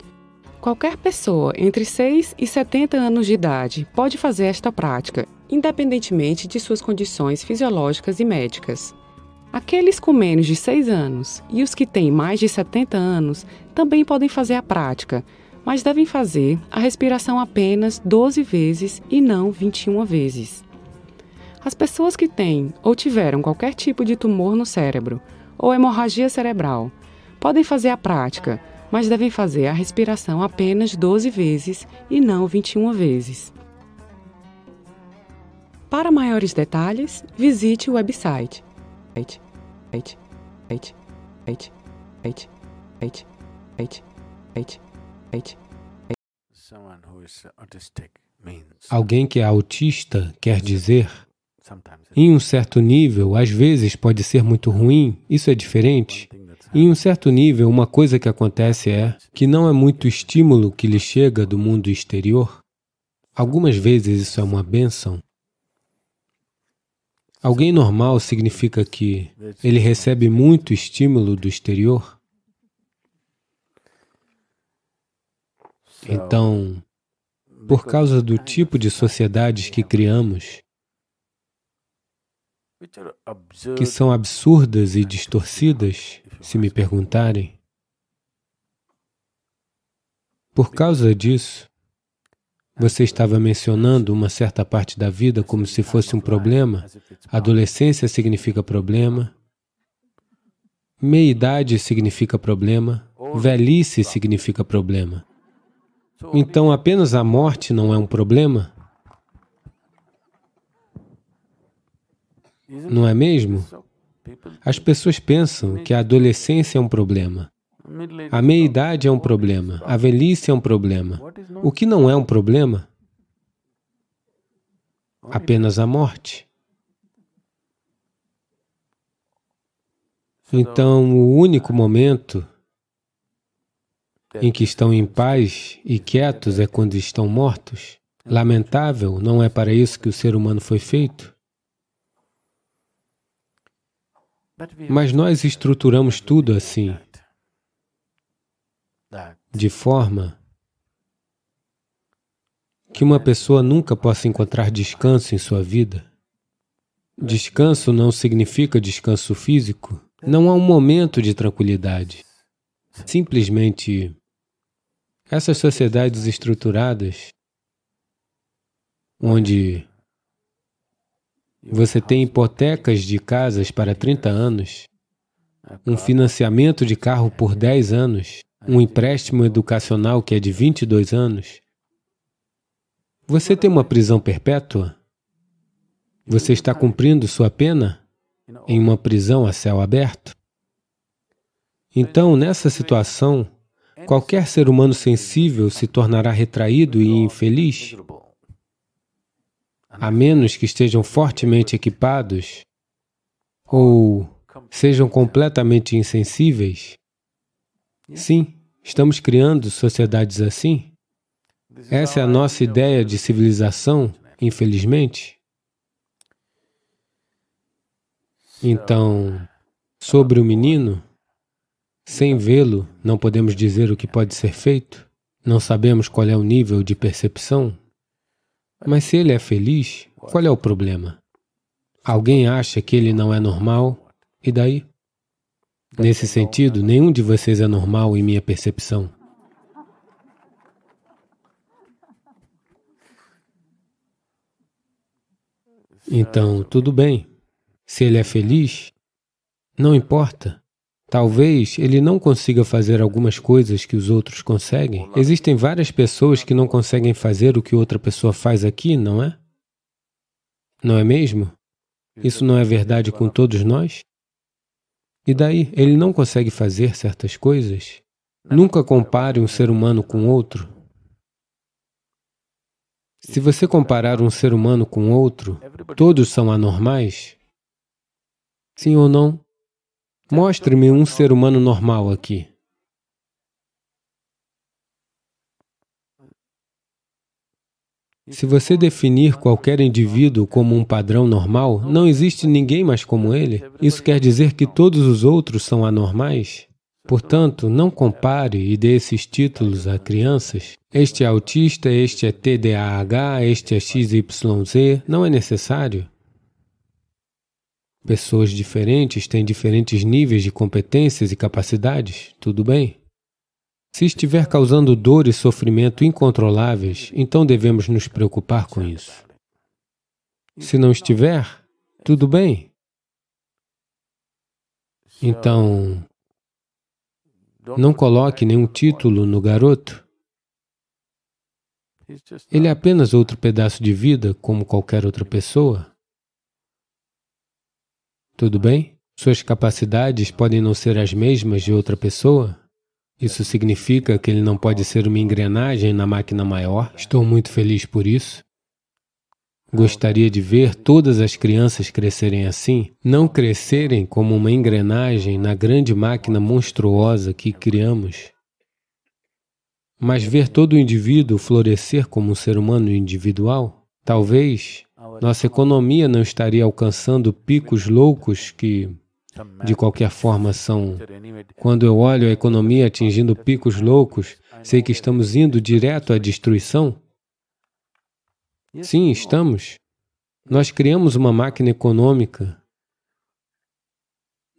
[SPEAKER 3] Qualquer pessoa entre 6 e 70 anos de idade pode fazer esta prática, independentemente de suas condições fisiológicas e médicas. Aqueles com menos de 6 anos e os que têm mais de 70 anos também podem fazer a prática, mas devem fazer a respiração apenas 12 vezes e não 21 vezes. As pessoas que têm ou tiveram qualquer tipo de tumor no cérebro ou hemorragia cerebral podem fazer a prática, mas devem fazer a respiração apenas 12 vezes e não 21 vezes. Para maiores detalhes, visite o website.
[SPEAKER 1] Alguém que é autista quer dizer, em um certo nível, às vezes pode ser muito ruim, isso é diferente. Em um certo nível, uma coisa que acontece é que não é muito estímulo que lhe chega do mundo exterior. Algumas vezes isso é uma bênção. Alguém normal significa que ele recebe muito estímulo do exterior. Então, por causa do tipo de sociedades que criamos, que são absurdas e distorcidas, se me perguntarem. Por causa disso, você estava mencionando uma certa parte da vida como se fosse um problema. Adolescência significa problema. Meia-idade significa problema. Velhice significa problema. Então, apenas a morte não é um problema? Não é mesmo? As pessoas pensam que a adolescência é um problema, a meia-idade é um problema, a velhice é um problema. O que não é um problema? Apenas a morte. Então, o único momento em que estão em paz e quietos é quando estão mortos. Lamentável, não é para isso que o ser humano foi feito? Mas nós estruturamos tudo assim, de forma que uma pessoa nunca possa encontrar descanso em sua vida. Descanso não significa descanso físico. Não há um momento de tranquilidade. Simplesmente, essas sociedades estruturadas, onde você tem hipotecas de casas para 30 anos, um financiamento de carro por 10 anos, um empréstimo educacional que é de 22 anos, você tem uma prisão perpétua? Você está cumprindo sua pena em uma prisão a céu aberto? Então, nessa situação, qualquer ser humano sensível se tornará retraído e infeliz, a menos que estejam fortemente equipados ou sejam completamente insensíveis. Sim, estamos criando sociedades assim. Essa é a nossa ideia de civilização, infelizmente. Então, sobre o menino, sem vê-lo, não podemos dizer o que pode ser feito, não sabemos qual é o nível de percepção, mas se ele é feliz, qual é o problema? Alguém acha que ele não é normal, e daí? Nesse sentido, nenhum de vocês é normal em minha percepção. Então, tudo bem. Se ele é feliz, não importa. Talvez ele não consiga fazer algumas coisas que os outros conseguem. Existem várias pessoas que não conseguem fazer o que outra pessoa faz aqui, não é? Não é mesmo? Isso não é verdade com todos nós? E daí, ele não consegue fazer certas coisas? Nunca compare um ser humano com outro. Se você comparar um ser humano com outro, todos são anormais? Sim ou não? Mostre-me um ser humano normal aqui. Se você definir qualquer indivíduo como um padrão normal, não existe ninguém mais como ele. Isso quer dizer que todos os outros são anormais? Portanto, não compare e dê esses títulos a crianças. Este é autista, este é TDAH, este é XYZ. Não é necessário. Pessoas diferentes têm diferentes níveis de competências e capacidades, tudo bem? Se estiver causando dor e sofrimento incontroláveis, então devemos nos preocupar com isso. Se não estiver, tudo bem. Então, não coloque nenhum título no garoto. Ele é apenas outro pedaço de vida, como qualquer outra pessoa. Tudo bem? Suas capacidades podem não ser as mesmas de outra pessoa? Isso significa que ele não pode ser uma engrenagem na máquina maior? Estou muito feliz por isso. Gostaria de ver todas as crianças crescerem assim, não crescerem como uma engrenagem na grande máquina monstruosa que criamos, mas ver todo o indivíduo florescer como um ser humano individual. Talvez nossa economia não estaria alcançando picos loucos que, de qualquer forma, são... Quando eu olho a economia atingindo picos loucos, sei que estamos indo direto à destruição. Sim, estamos. Nós criamos uma máquina econômica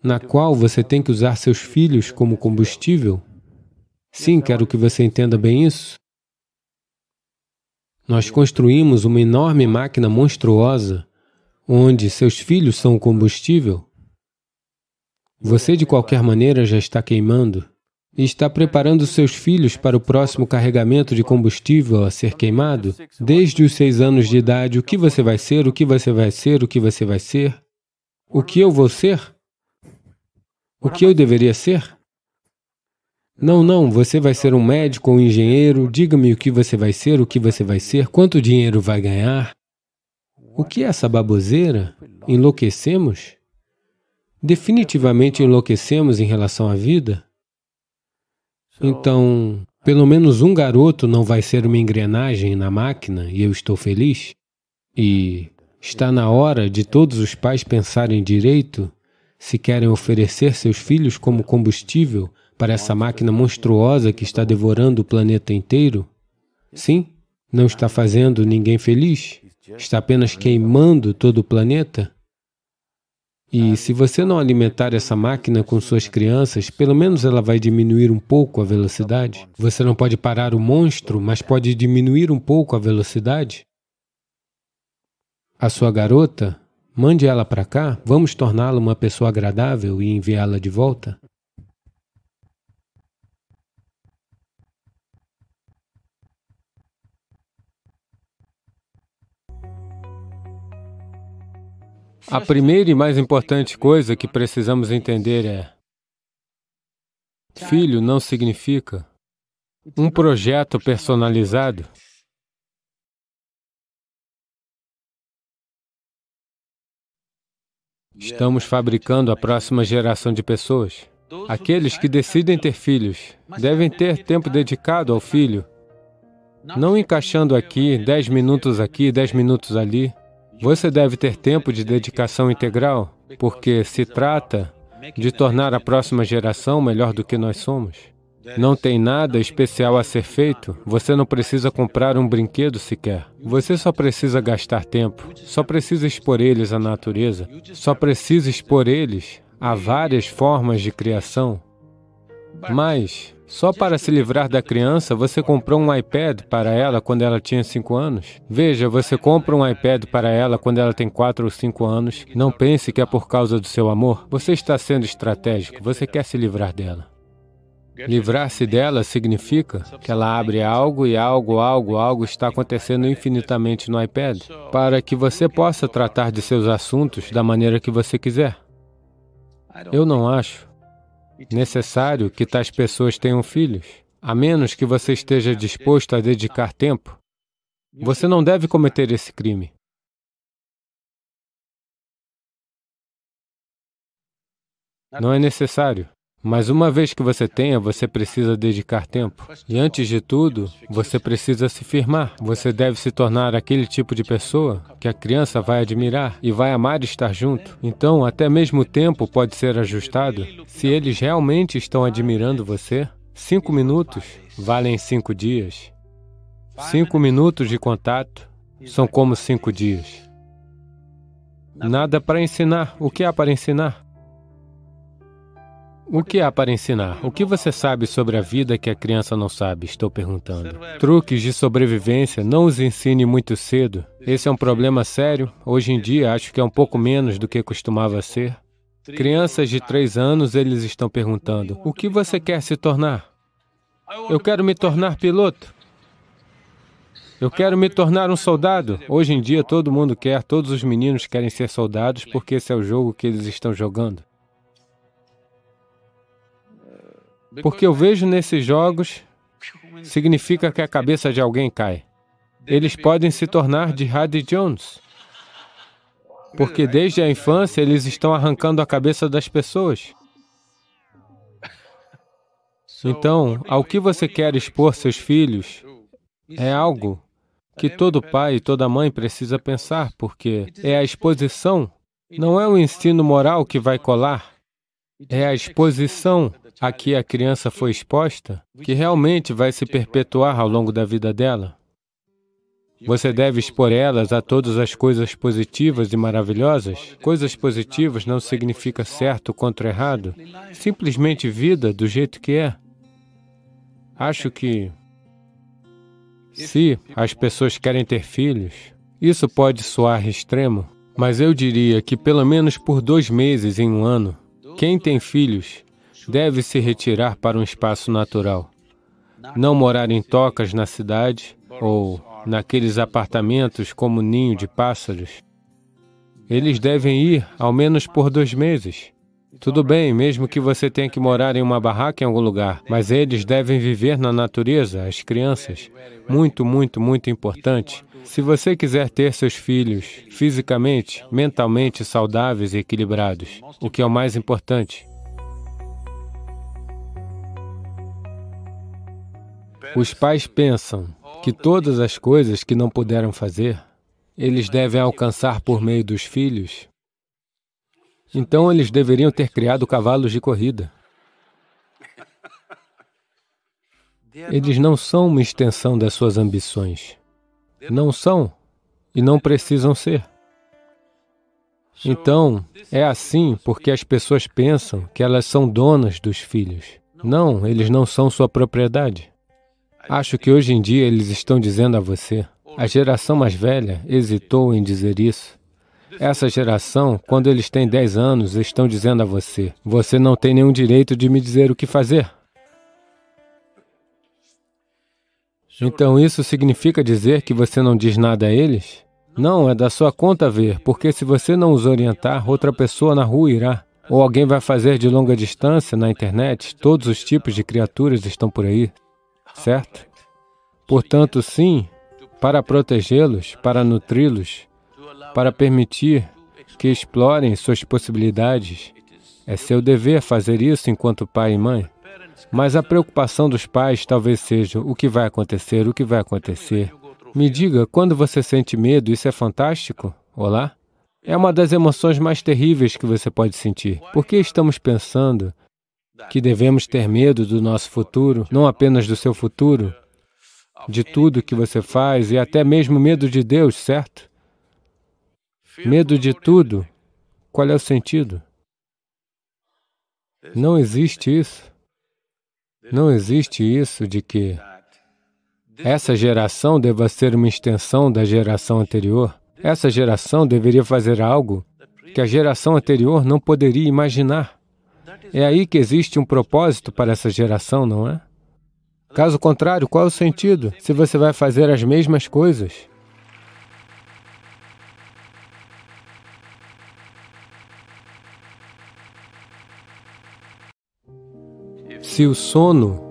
[SPEAKER 1] na qual você tem que usar seus filhos como combustível. Sim, quero que você entenda bem isso. Nós construímos uma enorme máquina monstruosa, onde seus filhos são o combustível. Você, de qualquer maneira, já está queimando e está preparando seus filhos para o próximo carregamento de combustível a ser queimado. Desde os 6 anos de idade, o que você vai ser, o que você vai ser, o que você vai ser? O que eu vou ser? O que eu deveria ser? Não, você vai ser um médico ou um engenheiro, diga-me o que você vai ser, o que você vai ser, quanto dinheiro vai ganhar. O que é essa baboseira? Enlouquecemos? Definitivamente enlouquecemos em relação à vida? Então, pelo menos um garoto não vai ser uma engrenagem na máquina e eu estou feliz? E está na hora de todos os pais pensarem direito se querem oferecer seus filhos como combustível para essa máquina monstruosa que está devorando o planeta inteiro? Sim, Não está fazendo ninguém feliz. Está apenas queimando todo o planeta. E se você não alimentar essa máquina com suas crianças, pelo menos ela vai diminuir um pouco a velocidade. Você não pode parar o monstro, mas pode diminuir um pouco a velocidade. A sua garota, mande ela para cá, vamos torná-la uma pessoa agradável e enviá-la de volta. A primeira e mais importante coisa que precisamos entender é: filho não significa um projeto personalizado. Estamos fabricando a próxima geração de pessoas. Aqueles que decidem ter filhos devem ter tempo dedicado ao filho, não encaixando aqui, 10 minutos aqui, 10 minutos ali. Você deve ter tempo de dedicação integral, porque se trata de tornar a próxima geração melhor do que nós somos. Não tem nada especial a ser feito, você não precisa comprar um brinquedo sequer. Você só precisa gastar tempo, só precisa expor eles à natureza, só precisa expor eles a várias formas de criação. Mas, só para se livrar da criança, você comprou um iPad para ela quando ela tinha 5 anos. Veja, você compra um iPad para ela quando ela tem 4 ou 5 anos. Não pense que é por causa do seu amor. Você está sendo estratégico, você quer se livrar dela. Livrar-se dela significa que ela abre algo e algo está acontecendo infinitamente no iPad, para que você possa tratar de seus assuntos da maneira que você quiser. Eu não acho necessário que tais pessoas tenham filhos, a menos que você esteja disposto a dedicar tempo. Você não deve cometer esse crime. Não é necessário. Mas uma vez que você tenha, você precisa dedicar tempo. E antes de tudo, você precisa se firmar. Você deve se tornar aquele tipo de pessoa que a criança vai admirar e vai amar estar junto. Então, até mesmo o tempo pode ser ajustado. Se eles realmente estão admirando você, 5 minutos valem 5 dias. 5 minutos de contato são como 5 dias. Nada para ensinar. O que há para ensinar? O que há para ensinar? O que você sabe sobre a vida que a criança não sabe? Estou perguntando. Truques de sobrevivência, não os ensine muito cedo. Esse é um problema sério. Hoje em dia, acho que é um pouco menos do que costumava ser. Crianças de 3 anos, eles estão perguntando: o que você quer se tornar? Eu quero me tornar piloto. Eu quero me tornar um soldado. Hoje em dia, todo mundo quer, todos os meninos querem ser soldados porque esse é o jogo que eles estão jogando. Porque eu vejo nesses jogos, significa que a cabeça de alguém cai. Eles podem se tornar Jihad Jones. Porque desde a infância eles estão arrancando a cabeça das pessoas. Então, ao que você quer expor seus filhos é algo que todo pai e toda mãe precisa pensar, porque é a exposição, não é o ensino moral que vai colar, é a exposição a que a criança foi exposta que realmente vai se perpetuar ao longo da vida dela. Você deve expor elas a todas as coisas positivas e maravilhosas. Coisas positivas não significa certo contra errado, simplesmente vida do jeito que é. Acho que, se as pessoas querem ter filhos, isso pode soar extremo, mas eu diria que pelo menos por 2 meses em um ano, quem tem filhos deve se retirar para um espaço natural. Não morar em tocas na cidade ou naqueles apartamentos como ninho de pássaros. Eles devem ir ao menos por 2 meses. Tudo bem, mesmo que você tenha que morar em uma barraca em algum lugar, mas eles devem viver na natureza, as crianças. Muito, muito, muito importante. Se você quiser ter seus filhos fisicamente, mentalmente saudáveis e equilibrados, o que é o mais importante. Os pais pensam que todas as coisas que não puderam fazer, eles devem alcançar por meio dos filhos. Então, eles deveriam ter criado cavalos de corrida. Eles não são uma extensão das suas ambições. Não são e não precisam ser. Então, é assim porque as pessoas pensam que elas são donas dos filhos. Não, eles não são sua propriedade. Acho que hoje em dia eles estão dizendo a você. A geração mais velha hesitou em dizer isso. Essa geração, quando eles têm 10 anos, estão dizendo a você, você não tem nenhum direito de me dizer o que fazer. Então isso significa dizer que você não diz nada a eles? Não, é da sua conta ver, porque se você não os orientar, outra pessoa na rua irá. Ou alguém vai fazer de longa distância na internet, todos os tipos de criaturas estão por aí, certo? Portanto, sim, para protegê-los, para nutri-los, para permitir que explorem suas possibilidades. É seu dever fazer isso enquanto pai e mãe. Mas a preocupação dos pais talvez seja o que vai acontecer, o que vai acontecer. Me diga, quando você sente medo, isso é fantástico? Olá? É uma das emoções mais terríveis que você pode sentir. Por que estamos pensando que devemos ter medo do nosso futuro, não apenas do seu futuro, de tudo que você faz e até mesmo medo de Deus, certo? Medo de tudo. Qual é o sentido? Não existe isso. Não existe isso de que essa geração deva ser uma extensão da geração anterior. Essa geração deveria fazer algo que a geração anterior não poderia imaginar. É aí que existe um propósito para essa geração, não é? Caso contrário, qual é o sentido? Se você vai fazer as mesmas coisas. Se o sono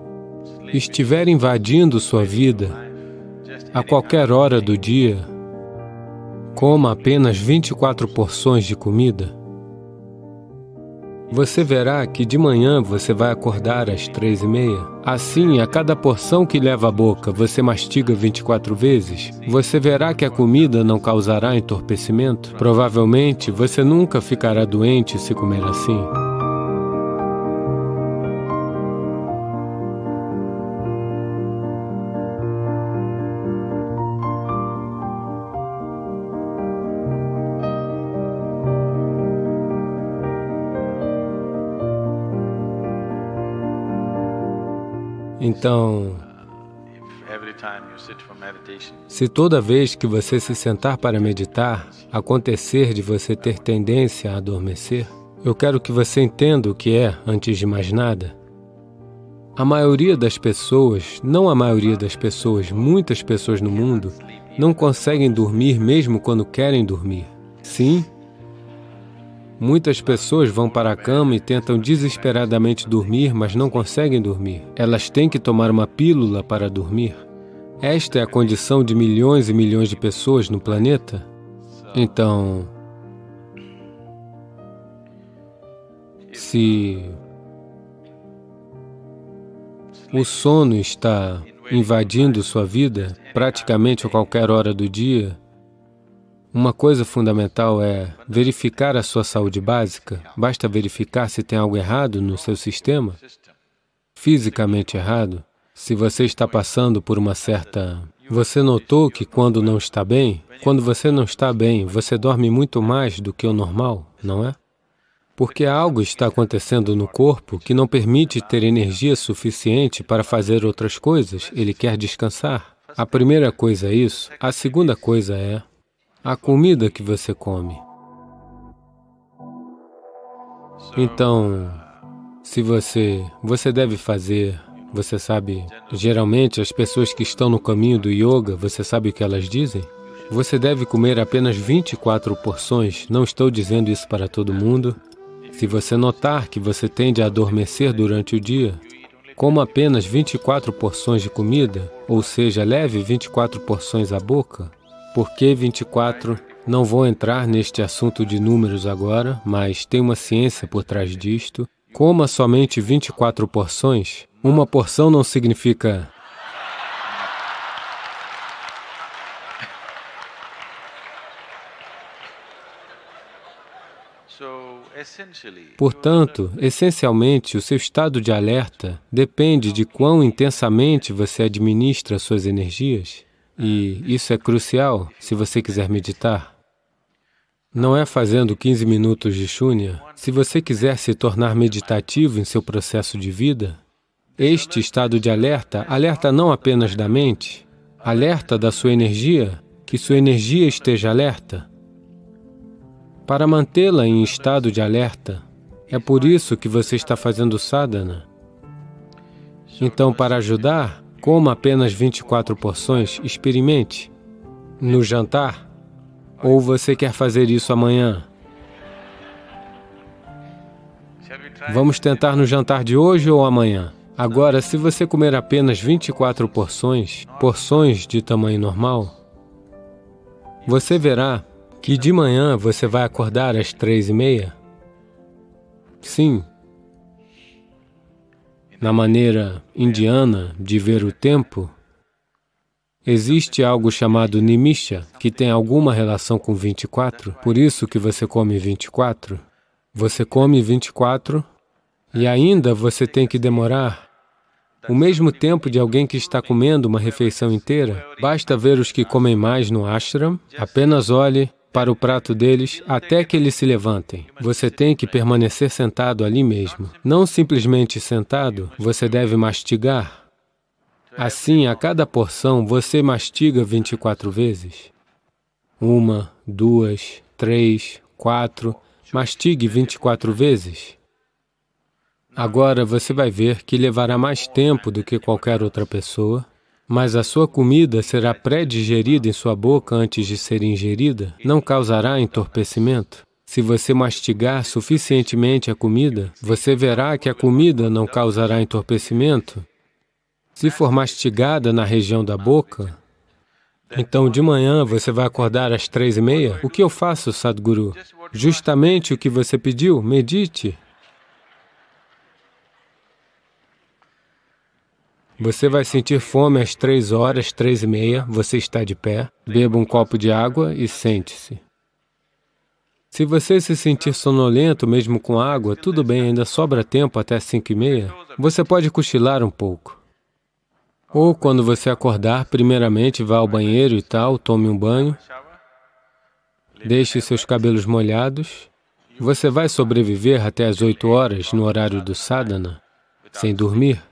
[SPEAKER 1] estiver invadindo sua vida, a qualquer hora do dia, coma apenas 24 porções de comida. Você verá que de manhã você vai acordar às 3h30. Assim, a cada porção que leva à boca, você mastiga 24 vezes. Você verá que a comida não causará entorpecimento. Provavelmente, você nunca ficará doente se comer assim. Então, se toda vez que você se sentar para meditar, acontecer de você ter tendência a adormecer, eu quero que você entenda o que é, antes de mais nada. A maioria das pessoas, não a maioria das pessoas, muitas pessoas no mundo, não conseguem dormir mesmo quando querem dormir. Sim, muitas pessoas vão para a cama e tentam desesperadamente dormir, mas não conseguem dormir. Elas têm que tomar uma pílula para dormir. Esta é a condição de milhões e milhões de pessoas no planeta. Então, se o sono está invadindo sua vida, praticamente a qualquer hora do dia, uma coisa fundamental é verificar a sua saúde básica. Basta verificar se tem algo errado no seu sistema, fisicamente errado. Se você está passando por uma certa... Você notou que quando não está bem, quando você não está bem, você dorme muito mais do que o normal, não é? Porque algo está acontecendo no corpo que não permite ter energia suficiente para fazer outras coisas. Ele quer descansar. A primeira coisa é isso. A segunda coisa é a comida que você come. Então, se você deve fazer, você sabe, geralmente as pessoas que estão no caminho do yoga, você sabe o que elas dizem? Você deve comer apenas 24 porções, não estou dizendo isso para todo mundo. Se você notar que você tende a adormecer durante o dia, coma apenas 24 porções de comida, ou seja, leve 24 porções à boca. Por que 24? Não vou entrar neste assunto de números agora, mas tem uma ciência por trás disto. Coma somente 24 porções. Uma porção não significa... Portanto, essencialmente, o seu estado de alerta depende de quão intensamente você administra suas energias. E isso é crucial se você quiser meditar. Não é fazendo 15 minutos de Shunya. Se você quiser se tornar meditativo em seu processo de vida, este estado de alerta, alerta não apenas da mente, alerta da sua energia, que sua energia esteja alerta. Para mantê-la em estado de alerta, é por isso que você está fazendo sadhana. Então, para ajudar, coma apenas 24 porções, experimente. No jantar, ou você quer fazer isso amanhã? Vamos tentar no jantar de hoje ou amanhã? Agora, se você comer apenas 24 porções de tamanho normal, você verá que de manhã você vai acordar às 3:30. Sim. Na maneira indiana de ver o tempo, existe algo chamado nimisha, que tem alguma relação com 24, por isso que você come 24. Você come 24 e ainda você tem que demorar o mesmo tempo de alguém que está comendo uma refeição inteira. Basta ver os que comem mais no ashram, apenas olhe para o prato deles até que eles se levantem. Você tem que permanecer sentado ali mesmo. Não simplesmente sentado, você deve mastigar. Assim, a cada porção, você mastiga 24 vezes. 1, 2, 3, 4, mastigue 24 vezes. Agora você vai ver que levará mais tempo do que qualquer outra pessoa, mas a sua comida será pré-digerida em sua boca antes de ser ingerida, não causará entorpecimento. Se você mastigar suficientemente a comida, você verá que a comida não causará entorpecimento. Se for mastigada na região da boca, então de manhã você vai acordar às 3:30. O que eu faço, Sadhguru? Justamente o que você pediu, medite. Você vai sentir fome às 3 horas, 3:30, você está de pé, beba um copo de água e sente-se. Se você se sentir sonolento mesmo com água, tudo bem, ainda sobra tempo até 5:30, você pode cochilar um pouco. Ou quando você acordar, primeiramente vá ao banheiro e tal, tome um banho, deixe seus cabelos molhados. Você vai sobreviver até as 8 horas no horário do sadhana, sem dormir.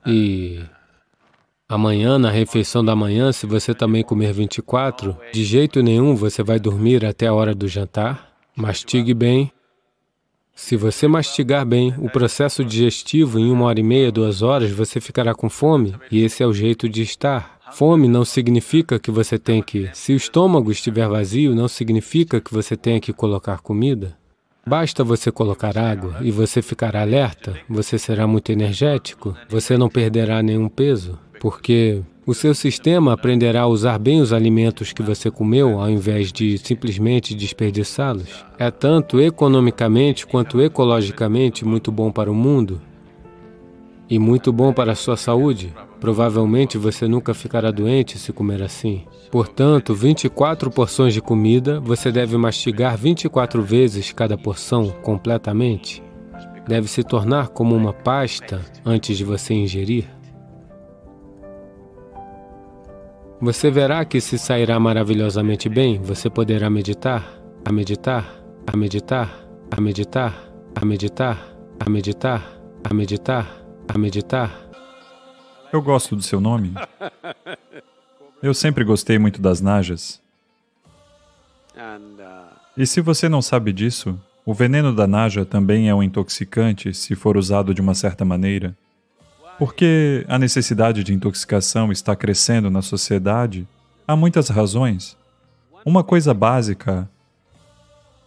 [SPEAKER 1] E amanhã, na refeição da manhã, se você também comer 24, de jeito nenhum você vai dormir até a hora do jantar. Mastigue bem. Se você mastigar bem, o processo digestivo em 1h30, 2 horas, você ficará com fome, e esse é o jeito de estar. Fome não significa que você tem que... Se o estômago estiver vazio, não significa que você tenha que colocar comida. Basta você colocar água e você ficará alerta, você será muito energético, você não perderá nenhum peso, porque o seu sistema aprenderá a usar bem os alimentos que você comeu ao invés de simplesmente desperdiçá-los. É tanto economicamente quanto ecologicamente muito bom para o mundo e muito bom para a sua saúde. Provavelmente você nunca ficará doente se comer assim. Portanto, 24 porções de comida, você deve mastigar 24 vezes cada porção completamente. Deve se tornar como uma pasta antes de você ingerir. Você verá que se sairá maravilhosamente bem, você poderá meditar, a meditar, a meditar, a meditar, a meditar, a meditar, a meditar, a meditar.
[SPEAKER 4] Eu gosto do seu nome. Eu sempre gostei muito das najas. E se você não sabe disso, o veneno da naja também é um intoxicante se for usado de uma certa maneira. Porque a necessidade de intoxicação está crescendo na sociedade, há muitas razões. Uma coisa básica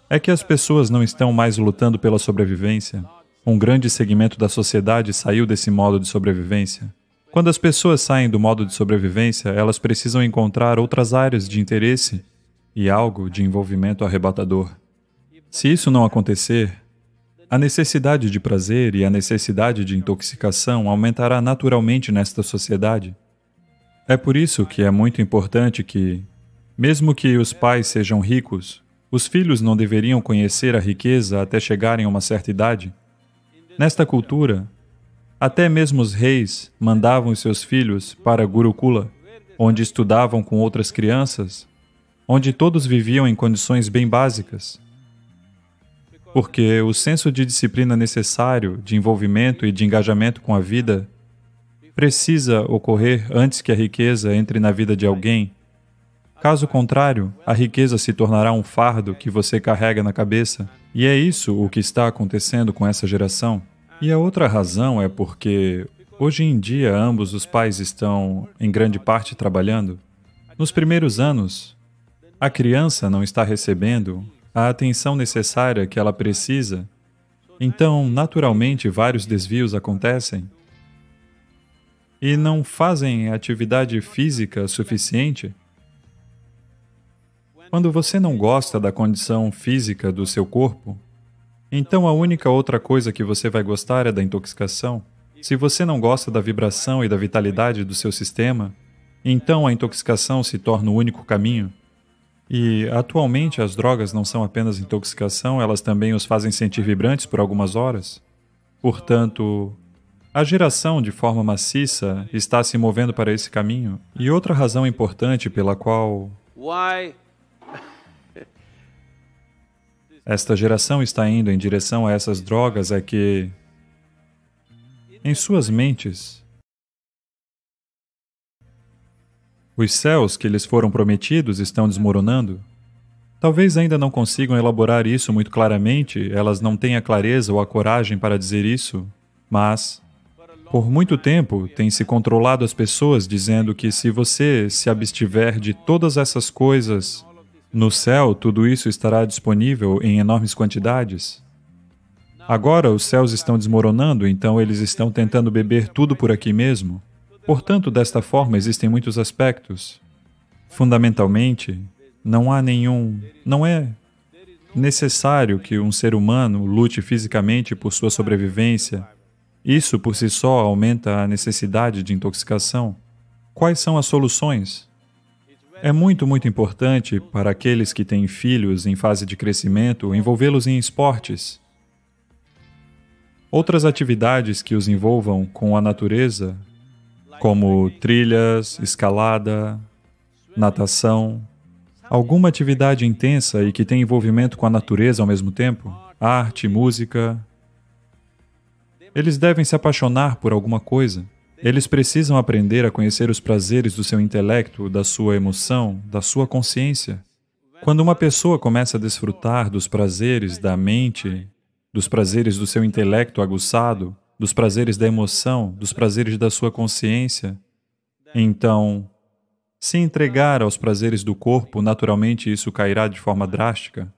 [SPEAKER 4] é que as pessoas não estão mais lutando pela sobrevivência. Um grande segmento da sociedade saiu desse modo de sobrevivência. Quando as pessoas saem do modo de sobrevivência, elas precisam encontrar outras áreas de interesse e algo de envolvimento arrebatador. Se isso não acontecer, a necessidade de prazer e a necessidade de intoxicação aumentará naturalmente nesta sociedade. É por isso que é muito importante que, mesmo que os pais sejam ricos, os filhos não deveriam conhecer a riqueza até chegarem a uma certa idade. Nesta cultura, Até mesmo os reis mandavam os seus filhos para Gurukula, onde estudavam com outras crianças, onde todos viviam em condições bem básicas. Porque o senso de disciplina necessário, de envolvimento e de engajamento com a vida, precisa ocorrer antes que a riqueza entre na vida de alguém. Caso contrário, a riqueza se tornará um fardo que você carrega na cabeça. E é isso o que está acontecendo com essa geração. E a outra razão é porque, hoje em dia, ambos os pais estão, em grande parte, trabalhando. Nos primeiros anos, a criança não está recebendo a atenção necessária que ela precisa. Então, naturalmente, vários desvios acontecem. E não fazem atividade física suficiente. Quando você não gosta da condição física do seu corpo, então a única outra coisa que você vai gostar é da intoxicação. Se você não gosta da vibração e da vitalidade do seu sistema, então a intoxicação se torna o único caminho. E, atualmente, as drogas não são apenas intoxicação, elas também os fazem sentir vibrantes por algumas horas. Portanto, a geração, de forma maciça, está se movendo para esse caminho. E outra razão importante pela qual esta geração está indo em direção a essas drogas é que, em suas mentes, os céus que lhes foram prometidos estão desmoronando. Talvez ainda não consigam elaborar isso muito claramente, elas não têm a clareza ou a coragem para dizer isso, mas, por muito tempo, tem se controlado as pessoas dizendo que se você se abstiver de todas essas coisas, no céu tudo isso estará disponível em enormes quantidades. Agora os céus estão desmoronando, então eles estão tentando beber tudo por aqui mesmo. Portanto, desta forma, existem muitos aspectos. Fundamentalmente, não é necessário que um ser humano lute fisicamente por sua sobrevivência. Isso, por si só, aumenta a necessidade de intoxicação. Quais são as soluções? É muito importante para aqueles que têm filhos em fase de crescimento envolvê-los em esportes. Outras atividades que os envolvam com a natureza, como trilhas, escalada, natação, alguma atividade intensa e que tem envolvimento com a natureza ao mesmo tempo, arte, música. Eles devem se apaixonar por alguma coisa. Eles precisam aprender a conhecer os prazeres do seu intelecto, da sua emoção, da sua consciência. Quando uma pessoa começa a desfrutar dos prazeres da mente, dos prazeres do seu intelecto aguçado, dos prazeres da emoção, dos prazeres da sua consciência, então, se entregar aos prazeres do corpo, naturalmente isso cairá de forma drástica.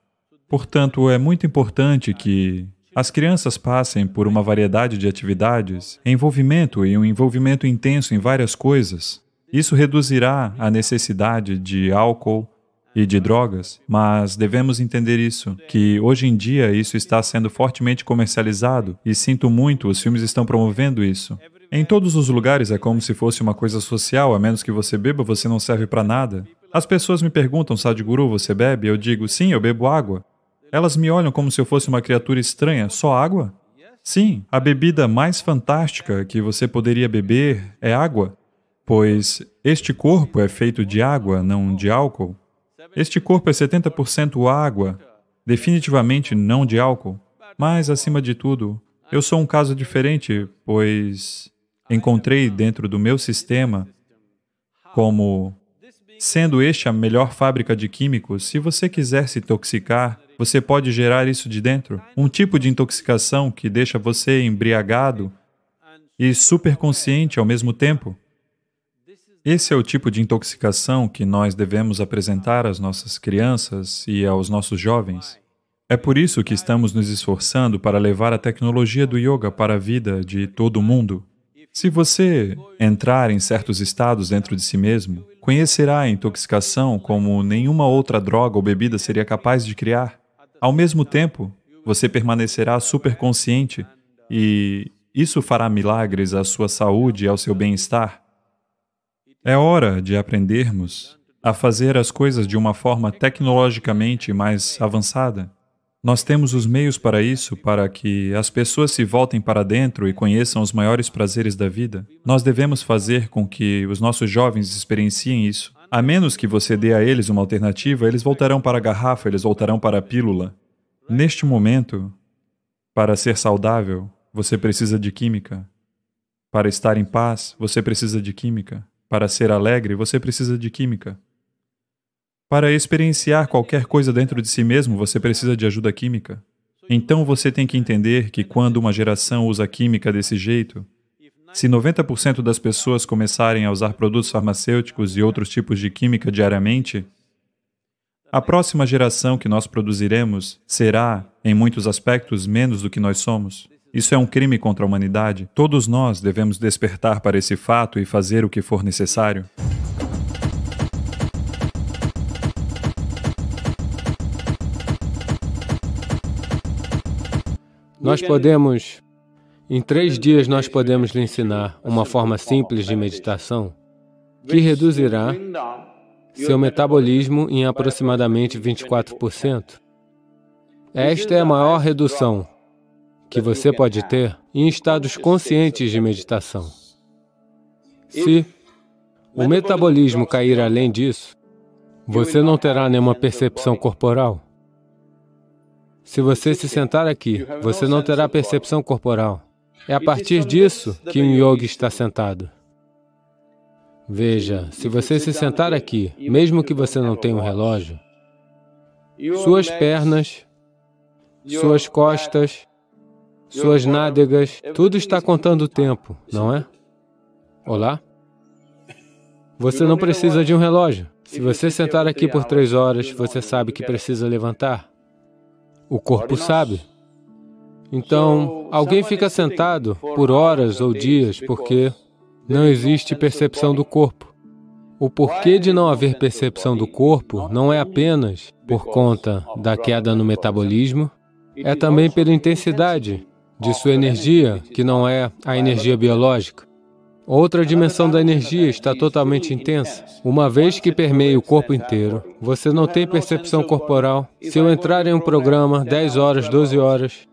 [SPEAKER 4] Portanto, é muito importante que as crianças passem por uma variedade de atividades, envolvimento e um envolvimento intenso em várias coisas. Isso reduzirá a necessidade de álcool e de drogas, mas devemos entender isso, que hoje em dia isso está sendo fortemente comercializado e sinto muito, os filmes estão promovendo isso. Em todos os lugares é como se fosse uma coisa social, a menos que você beba, você não serve para nada. As pessoas me perguntam, Sadhguru, você bebe? Eu digo, sim, eu bebo água. Elas me olham como se eu fosse uma criatura estranha, só água? Sim, a bebida mais fantástica que você poderia beber é água, pois este corpo é feito de água, não de álcool. Este corpo é 70% água, definitivamente não de álcool. Mas, acima de tudo, eu sou um caso diferente, pois encontrei dentro do meu sistema como sendo este a melhor fábrica de químicos. Se você quiser se intoxicar, você pode gerar isso de dentro. Um tipo de intoxicação que deixa você embriagado e superconsciente ao mesmo tempo. Esse é o tipo de intoxicação que nós devemos apresentar às nossas crianças e aos nossos jovens. É por isso que estamos nos esforçando para levar a tecnologia do yoga para a vida de todo mundo. Se você entrar em certos estados dentro de si mesmo, conhecerá a intoxicação como nenhuma outra droga ou bebida seria capaz de criar. Ao mesmo tempo, você permanecerá superconsciente e isso fará milagres à sua saúde e ao seu bem-estar. É hora de aprendermos a fazer as coisas de uma forma tecnologicamente mais avançada. Nós temos os meios para isso, para que as pessoas se voltem para dentro e conheçam os maiores prazeres da vida. Nós devemos fazer com que os nossos jovens experienciem isso. A menos que você dê a eles uma alternativa, eles voltarão para a garrafa, eles voltarão para a pílula. Neste momento, para ser saudável, você precisa de química. Para estar em paz, você precisa de química. Para ser alegre, você precisa de química. Para experienciar qualquer coisa dentro de si mesmo, você precisa de ajuda química. Então você tem que entender que quando uma geração usa química desse jeito, se 90% das pessoas começarem a usar produtos farmacêuticos e outros tipos de química diariamente, a próxima geração que nós produziremos será, em muitos aspectos, menos do que nós somos. Isso é um crime contra a humanidade. Todos nós devemos despertar para esse fato e fazer o que for necessário.
[SPEAKER 1] Em 3 dias nós podemos lhe ensinar uma forma simples de meditação que reduzirá seu metabolismo em aproximadamente 24%. Esta é a maior redução que você pode ter em estados conscientes de meditação. Se o metabolismo cair além disso, você não terá nenhuma percepção corporal. Se você se sentar aqui, você não terá percepção corporal. É a partir disso que um yogi está sentado. Veja, se você se sentar aqui, mesmo que você não tenha um relógio, suas pernas, suas costas, suas nádegas, tudo está contando o tempo, não é? Olá? Você não precisa de um relógio. Se você sentar aqui por 3 horas, você sabe que precisa levantar. O corpo sabe. Então, alguém fica sentado por horas ou dias porque não existe percepção do corpo. O porquê de não haver percepção do corpo não é apenas por conta da queda no metabolismo, é também pela intensidade de sua energia, que não é a energia biológica. Outra dimensão da energia está totalmente intensa. Uma vez que permeia o corpo inteiro, você não tem percepção corporal. Se eu entrar em um programa 10 horas, 12 horas,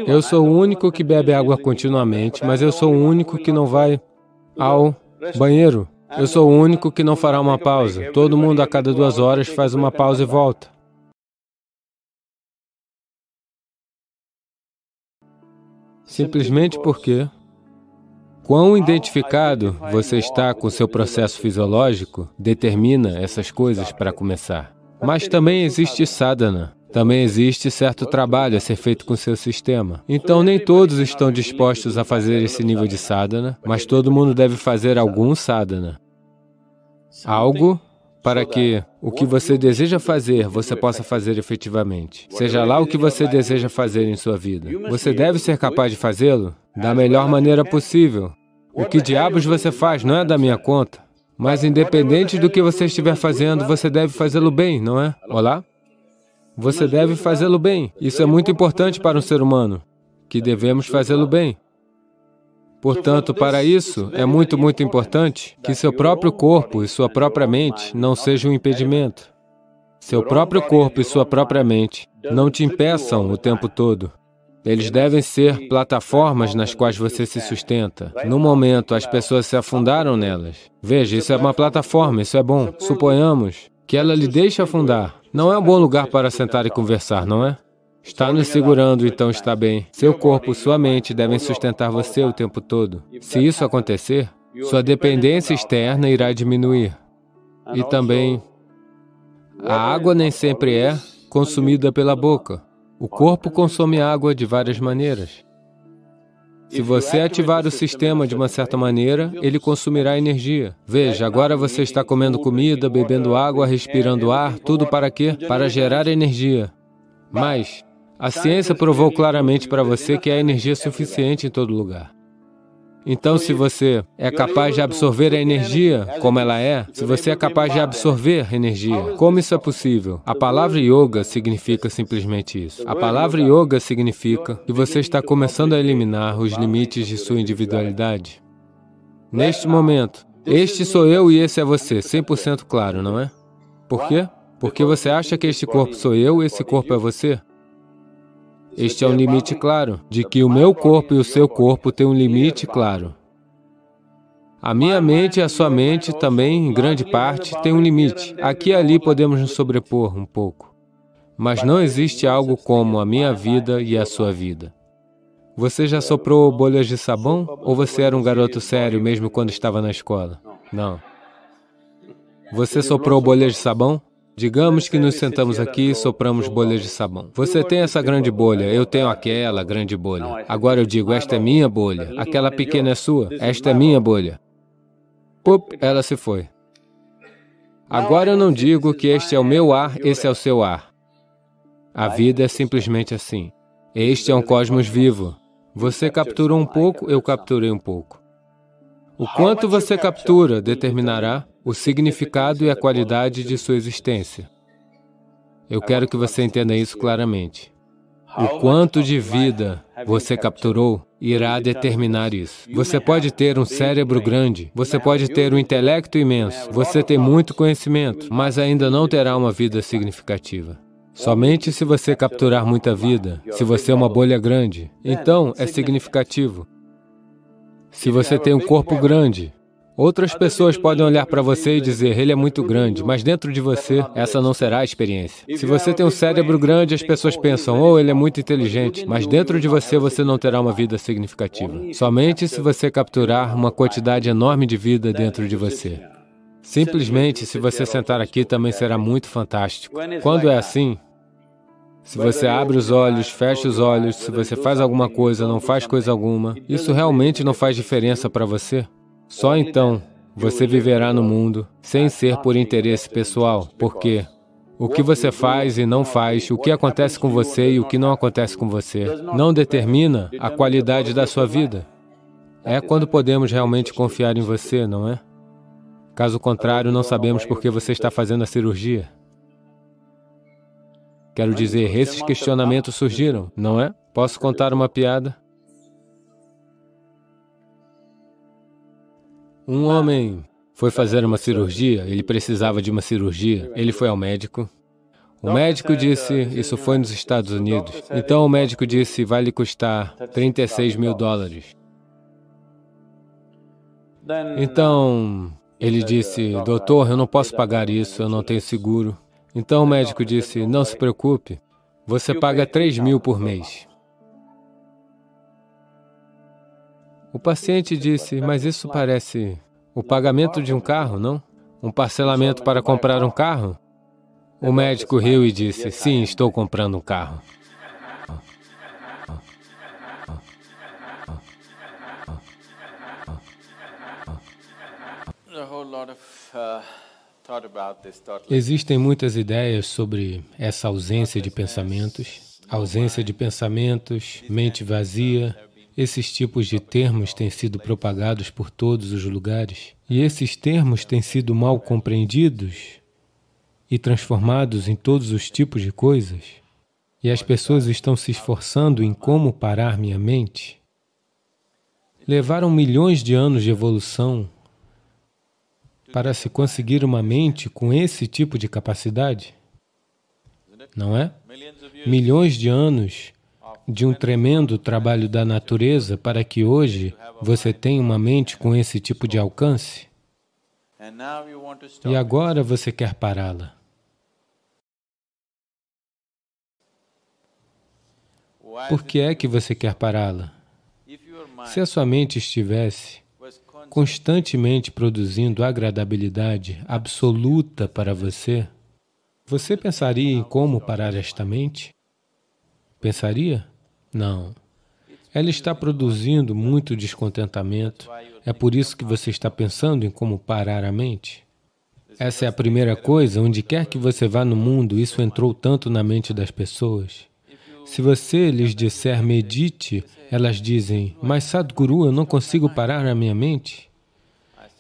[SPEAKER 1] eu sou o único que bebe água continuamente, mas eu sou o único que não vai ao banheiro. Eu sou o único que não fará uma pausa. Todo mundo a cada 2 horas faz uma pausa e volta. Simplesmente porque quão identificado você está com o seu processo fisiológico determina essas coisas para começar. Mas também existe sadhana, também existe certo trabalho a ser feito com o seu sistema. Então nem todos estão dispostos a fazer esse nível de sadhana, mas todo mundo deve fazer algum sadhana. Algo para que o que você deseja fazer, você possa fazer efetivamente. Seja lá o que você deseja fazer em sua vida. Você deve ser capaz de fazê-lo da melhor maneira possível. O que diabos você faz não é da minha conta. Mas independente do que você estiver fazendo, você deve fazê-lo bem, não é? Olá? Você deve fazê-lo bem. Isso é muito importante para um ser humano, que devemos fazê-lo bem. Portanto, para isso, é muito importante que seu próprio corpo e sua própria mente não sejam um impedimento. Seu próprio corpo e sua própria mente não te impeçam o tempo todo. Eles devem ser plataformas nas quais você se sustenta. No momento, as pessoas se afundaram nelas. Veja, isso é uma plataforma, isso é bom. Suponhamos que ela lhe deixe afundar. Não é um bom lugar para sentar e conversar, não é? Está nos segurando, então está bem. Seu corpo, sua mente devem sustentar você o tempo todo. Se isso acontecer, sua dependência externa irá diminuir. E também, a água nem sempre é consumida pela boca. O corpo consome água de várias maneiras. Se você ativar o sistema de uma certa maneira, ele consumirá energia. Veja, agora você está comendo comida, bebendo água, respirando ar, tudo para quê? Para gerar energia. Mas a ciência provou claramente para você que há energia suficiente em todo lugar. Então, se você é capaz de absorver a energia como ela é, se você é capaz de absorver energia, como isso é possível? A palavra yoga significa simplesmente isso. A palavra yoga significa que você está começando a eliminar os limites de sua individualidade. Neste momento, este sou eu e esse é você, 100% claro, não é? Por quê? Porque você acha que este corpo sou eu e esse corpo é você? Este é um limite claro, de que o meu corpo e o seu corpo têm um limite claro. A minha mente e a sua mente também, em grande parte, têm um limite. Aqui e ali podemos nos sobrepor um pouco. Mas não existe algo como a minha vida e a sua vida. Você já soprou bolhas de sabão? Ou você era um garoto sério mesmo quando estava na escola? Não. Você soprou bolhas de sabão? Digamos que nos sentamos aqui e sopramos bolhas de sabão. Você tem essa grande bolha, eu tenho aquela grande bolha. Agora eu digo, esta é minha bolha, aquela pequena é sua, esta é minha bolha. Pup, ela se foi. Agora eu não digo que este é o meu ar, esse é o seu ar. A vida é simplesmente assim. Este é um cosmos vivo. Você capturou um pouco, eu capturei um pouco. O quanto você captura determinará o significado e a qualidade de sua existência. Eu quero que você entenda isso claramente. O quanto de vida você capturou irá determinar isso. Você pode ter um cérebro grande, você pode ter um intelecto imenso, você tem muito conhecimento, mas ainda não terá uma vida significativa. Somente se você capturar muita vida, se você é uma bolha grande, então é significativo. Se você tem um corpo grande, outras pessoas podem olhar para você e dizer, ele é muito grande, mas dentro de você, essa não será a experiência. Se você tem um cérebro grande, as pessoas pensam, oh, ele é muito inteligente, mas dentro de você, você não terá uma vida significativa. Somente se você capturar uma quantidade enorme de vida dentro de você. Simplesmente, se você sentar aqui, também será muito fantástico. Quando é assim, se você abre os olhos, fecha os olhos, se você faz alguma coisa, não faz coisa alguma, isso realmente não faz diferença para você? Só então você viverá no mundo sem ser por interesse pessoal, porque o que você faz e não faz, o que acontece com você e o que não acontece com você, não determina a qualidade da sua vida. É quando podemos realmente confiar em você, não é? Caso contrário, não sabemos por que você está fazendo a cirurgia. Quero dizer, esses questionamentos surgiram, não é? Posso contar uma piada? Um homem foi fazer uma cirurgia, ele precisava de uma cirurgia, ele foi ao médico. O médico disse, isso foi nos Estados Unidos, então o médico disse, vai lhe custar $36 mil. Então, ele disse, doutor, eu não posso pagar isso, eu não tenho seguro. Então o médico disse, não se preocupe, você paga 3 mil por mês. O paciente disse, mas isso parece o pagamento de um carro, não? Um parcelamento para comprar um carro? O médico riu e disse, sim, estou comprando um carro. Existem muitas ideias sobre essa ausência de pensamentos, mente vazia. Esses tipos de termos têm sido propagados por todos os lugares, e esses termos têm sido mal compreendidos e transformados em todos os tipos de coisas. E as pessoas estão se esforçando em como parar minha mente. Levaram milhões de anos de evolução para se conseguir uma mente com esse tipo de capacidade, não é? Milhões de anos de um tremendo trabalho da natureza para que hoje você tenha uma mente com esse tipo de alcance. E agora você quer pará-la. Por que é que você quer pará-la? Se a sua mente estivesse constantemente produzindo agradabilidade absoluta para você, você pensaria em como parar esta mente? Pensaria? Não. Ela está produzindo muito descontentamento. É por isso que você está pensando em como parar a mente. Essa é a primeira coisa, onde quer que você vá no mundo, isso entrou tanto na mente das pessoas. Se você lhes disser medite, elas dizem, mas Sadhguru, eu não consigo parar a minha mente.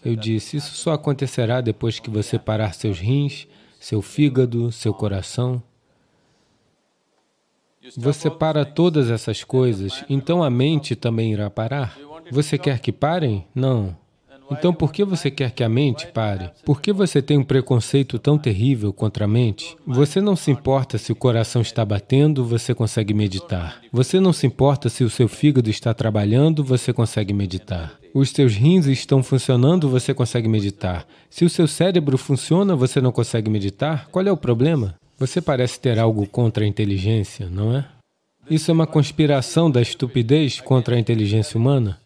[SPEAKER 1] Eu disse, isso só acontecerá depois que você parar seus rins, seu fígado, seu coração. Você para todas essas coisas, então a mente também irá parar. Você quer que parem? Não. Então, por que você quer que a mente pare? Por que você tem um preconceito tão terrível contra a mente? Você não se importa se o coração está batendo, você consegue meditar. Você não se importa se o seu fígado está trabalhando, você consegue meditar. Os seus rins estão funcionando, você consegue meditar. Se o seu cérebro funciona, você não consegue meditar? Qual é o problema? Você parece ter algo contra a inteligência, não é? Isso é uma conspiração da estupidez contra a inteligência humana,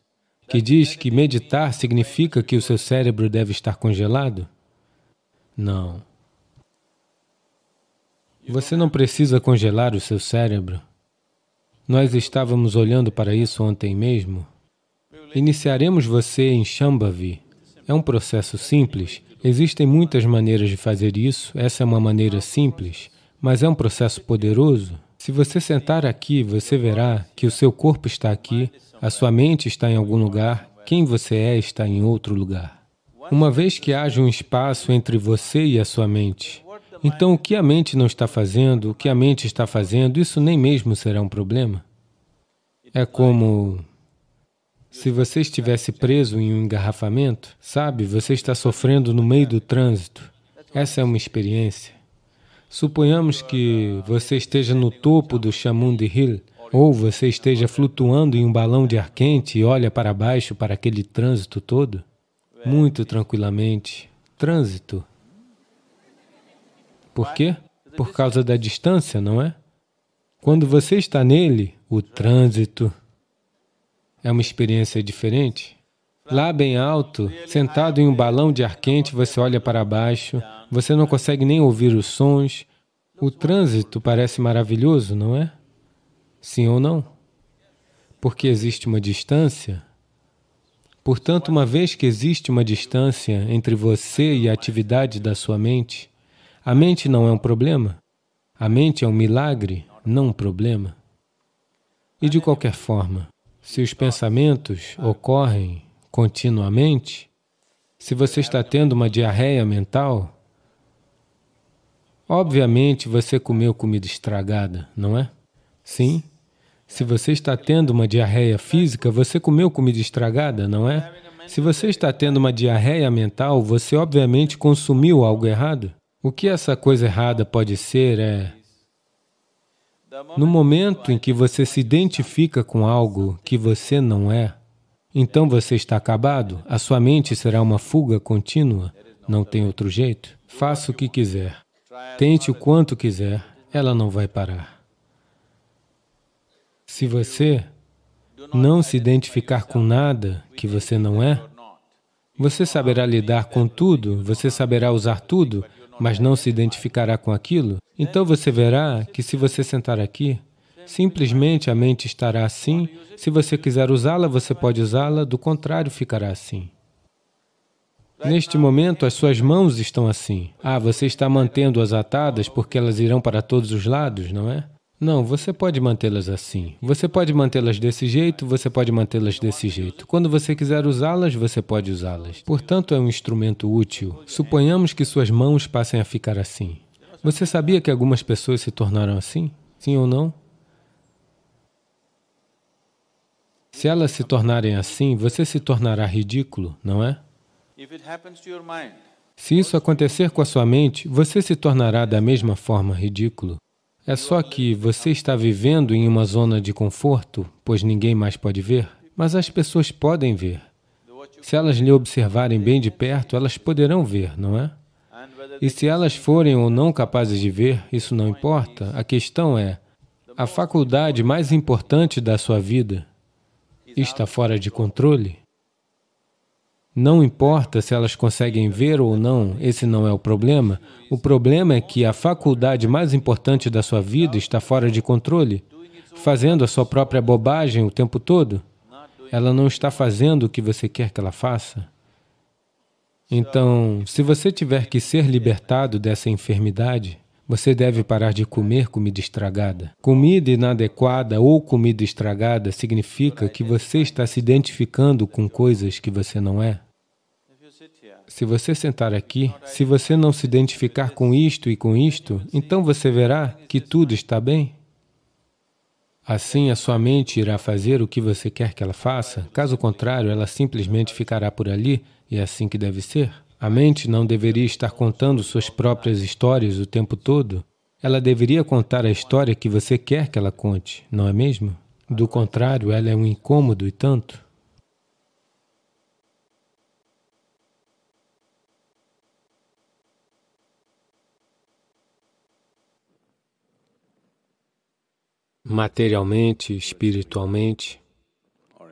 [SPEAKER 1] que diz que meditar significa que o seu cérebro deve estar congelado? Não. Você não precisa congelar o seu cérebro. Nós estávamos olhando para isso ontem mesmo. Iniciaremos você em Shambhavi. É um processo simples. Existem muitas maneiras de fazer isso. Essa é uma maneira simples, mas é um processo poderoso. Se você sentar aqui, você verá que o seu corpo está aqui, a sua mente está em algum lugar, quem você é está em outro lugar. Uma vez que haja um espaço entre você e a sua mente, então o que a mente não está fazendo, o que a mente está fazendo, isso nem mesmo será um problema. É como se você estivesse preso em um engarrafamento, sabe? Você está sofrendo no meio do trânsito. Essa é uma experiência. Suponhamos que você esteja no topo do Chamundi Hill, ou você esteja flutuando em um balão de ar quente e olha para baixo para aquele trânsito todo, muito tranquilamente. Trânsito. Por quê? Por causa da distância, não é? Quando você está nele, o trânsito é uma experiência diferente. Lá bem alto, sentado em um balão de ar quente, você olha para baixo, você não consegue nem ouvir os sons. O trânsito parece maravilhoso, não é? Sim ou não? Porque existe uma distância. Portanto, uma vez que existe uma distância entre você e a atividade da sua mente, a mente não é um problema. A mente é um milagre, não um problema. E de qualquer forma, se os pensamentos ocorrem continuamente, se você está tendo uma diarreia mental, obviamente você comeu comida estragada, não é? Sim. Se você está tendo uma diarreia física, você comeu comida estragada, não é? Se você está tendo uma diarreia mental, você obviamente consumiu algo errado. O que essa coisa errada pode ser é... No momento em que você se identifica com algo que você não é, então você está acabado, a sua mente será uma fuga contínua, não tem outro jeito. Faça o que quiser, tente o quanto quiser, ela não vai parar. Se você não se identificar com nada que você não é, você saberá lidar com tudo, você saberá usar tudo, mas não se identificará com aquilo, então você verá que se você sentar aqui, simplesmente a mente estará assim. Se você quiser usá-la, você pode usá-la, do contrário, ficará assim. Neste momento, as suas mãos estão assim. Ah, você está mantendo-as atadas porque elas irão para todos os lados, não é? Não, você pode mantê-las assim. Você pode mantê-las desse jeito, você pode mantê-las desse jeito. Quando você quiser usá-las, você pode usá-las. Portanto, é um instrumento útil. Suponhamos que suas mãos passem a ficar assim. Você sabia que algumas pessoas se tornaram assim? Sim ou não? Se elas se tornarem assim, você se tornará ridículo, não é? Se isso acontecer com a sua mente, você se tornará da mesma forma ridículo. É só que você está vivendo em uma zona de conforto, pois ninguém mais pode ver, mas as pessoas podem ver. Se elas lhe observarem bem de perto, elas poderão ver, não é? E se elas forem ou não capazes de ver, isso não importa. A questão é, a faculdade mais importante da sua vida está fora de controle? Não importa se elas conseguem ver ou não, esse não é o problema. O problema é que a faculdade mais importante da sua vida está fora de controle, fazendo a sua própria bobagem o tempo todo. Ela não está fazendo o que você quer que ela faça. Então, se você tiver que ser libertado dessa enfermidade, você deve parar de comer comida estragada. Comida inadequada ou comida estragada significa que você está se identificando com coisas que você não é. Se você sentar aqui, se você não se identificar com isto e com isto, então você verá que tudo está bem. Assim, a sua mente irá fazer o que você quer que ela faça. Caso contrário, ela simplesmente ficará por ali, E é assim que deve ser. A mente não deveria estar contando suas próprias histórias o tempo todo. Ela deveria contar a história que você quer que ela conte, não é mesmo? Do contrário, ela é um incômodo e tanto. Materialmente, espiritualmente,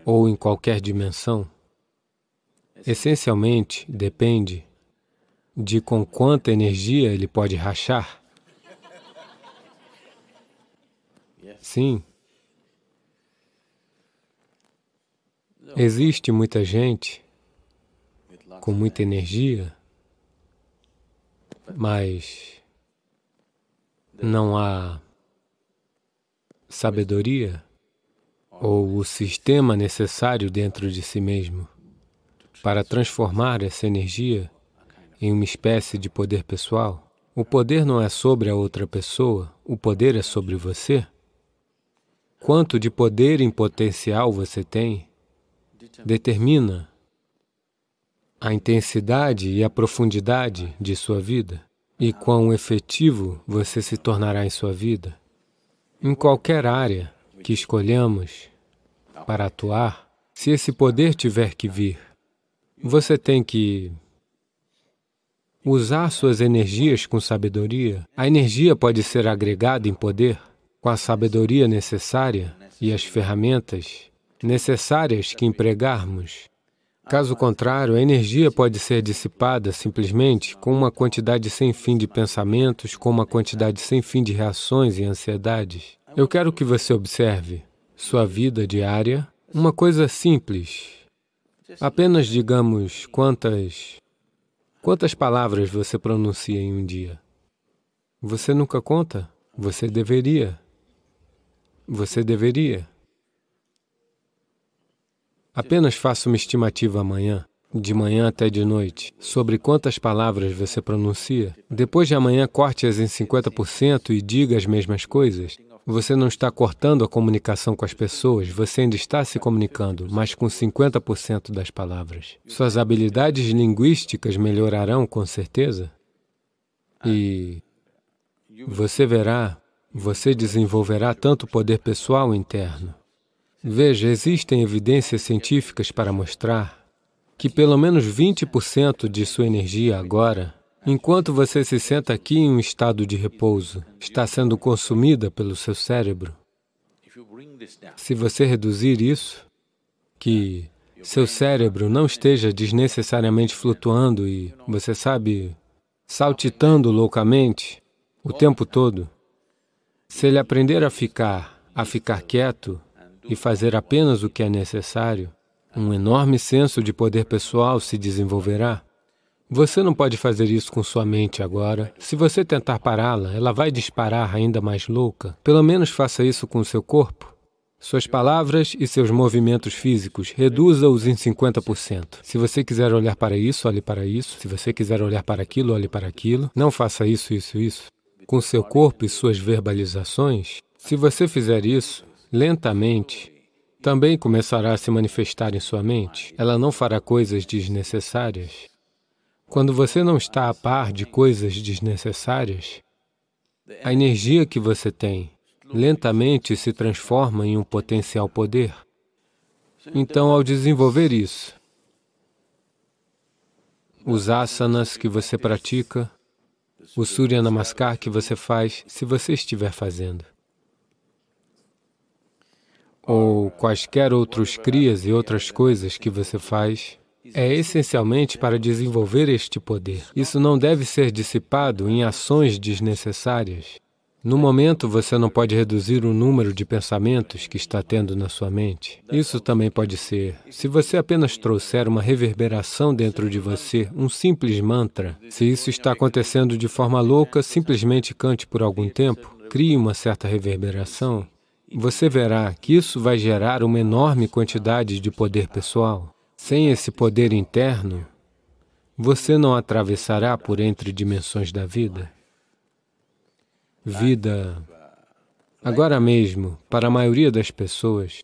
[SPEAKER 1] ou em qualquer dimensão, essencialmente depende de com quanta energia ele pode rachar. Sim. Existe muita gente com muita energia, mas não há sabedoria ou o sistema necessário dentro de si mesmo para transformar essa energia em uma espécie de poder pessoal. O poder não é sobre a outra pessoa, o poder é sobre você. Quanto de poder em potencial você tem determina a intensidade e a profundidade de sua vida e quão efetivo você se tornará em sua vida. Em qualquer área que escolhamos para atuar, se esse poder tiver que vir, você tem que usar suas energias com sabedoria. A energia pode ser agregada em poder com a sabedoria necessária e as ferramentas necessárias que empregarmos. Caso contrário, a energia pode ser dissipada simplesmente com uma quantidade sem fim de pensamentos, com uma quantidade sem fim de reações e ansiedades. Eu quero que você observe sua vida diária, uma coisa simples. Apenas digamos quantas palavras você pronuncia em um dia. Você nunca conta? Você deveria. Você deveria. Apenas faça uma estimativa amanhã, de manhã até de noite, sobre quantas palavras você pronuncia. Depois de amanhã, corte-as em 50% e diga as mesmas coisas. Você não está cortando a comunicação com as pessoas, você ainda está se comunicando, mas com 50% das palavras. Suas habilidades linguísticas melhorarão, com certeza. E você verá, você desenvolverá tanto poder pessoal interno. Veja, existem evidências científicas para mostrar que pelo menos 20% de sua energia agora, enquanto você se senta aqui em um estado de repouso, está sendo consumida pelo seu cérebro. Se você reduzir isso, que seu cérebro não esteja desnecessariamente flutuando e, você sabe, saltitando loucamente o tempo todo, se ele aprender a ficar quieto, e fazer apenas o que é necessário, um enorme senso de poder pessoal se desenvolverá. Você não pode fazer isso com sua mente agora. Se você tentar pará-la, ela vai disparar ainda mais louca. Pelo menos faça isso com o seu corpo. Suas palavras e seus movimentos físicos, reduza-os em 50%. Se você quiser olhar para isso, olhe para isso. Se você quiser olhar para aquilo, olhe para aquilo. Não faça isso, isso, isso. Com seu corpo e suas verbalizações, se você fizer isso, lentamente, também começará a se manifestar em sua mente. Ela não fará coisas desnecessárias. Quando você não está a par de coisas desnecessárias, a energia que você tem lentamente se transforma em um potencial poder. Então, ao desenvolver isso, os asanas que você pratica, o Surya Namaskar que você faz, se você estiver fazendo, ou quaisquer outros kriyas e outras coisas que você faz, é essencialmente para desenvolver este poder. Isso não deve ser dissipado em ações desnecessárias. No momento, você não pode reduzir o número de pensamentos que está tendo na sua mente. Isso também pode ser, se você apenas trouxer uma reverberação dentro de você, um simples mantra. Se isso está acontecendo de forma louca, simplesmente cante por algum tempo, crie uma certa reverberação. Você verá que isso vai gerar uma enorme quantidade de poder pessoal. Sem esse poder interno, você não atravessará por entre dimensões da vida. Vida, agora mesmo, para a maioria das pessoas,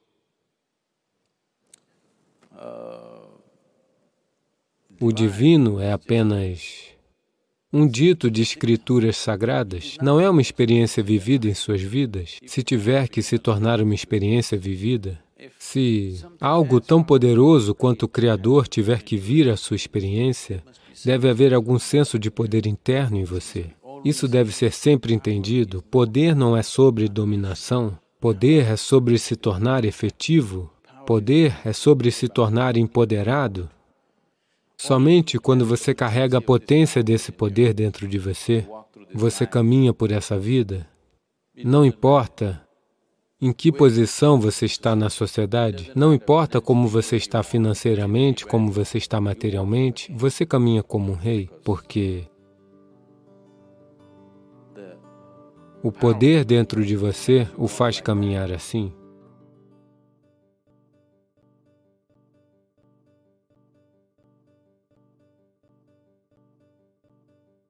[SPEAKER 1] O divino é apenas um dito de escrituras sagradas, não é uma experiência vivida em suas vidas. Se tiver que se tornar uma experiência vivida, se algo tão poderoso quanto o Criador tiver que vir à sua experiência, deve haver algum senso de poder interno em você. Isso deve ser sempre entendido. Poder não é sobre dominação. Poder é sobre se tornar efetivo. Poder é sobre se tornar empoderado. Somente quando você carrega a potência desse poder dentro de você, você caminha por essa vida. Não importa em que posição você está na sociedade, não importa como você está financeiramente, como você está materialmente, você caminha como um rei, porque o poder dentro de você o faz caminhar assim.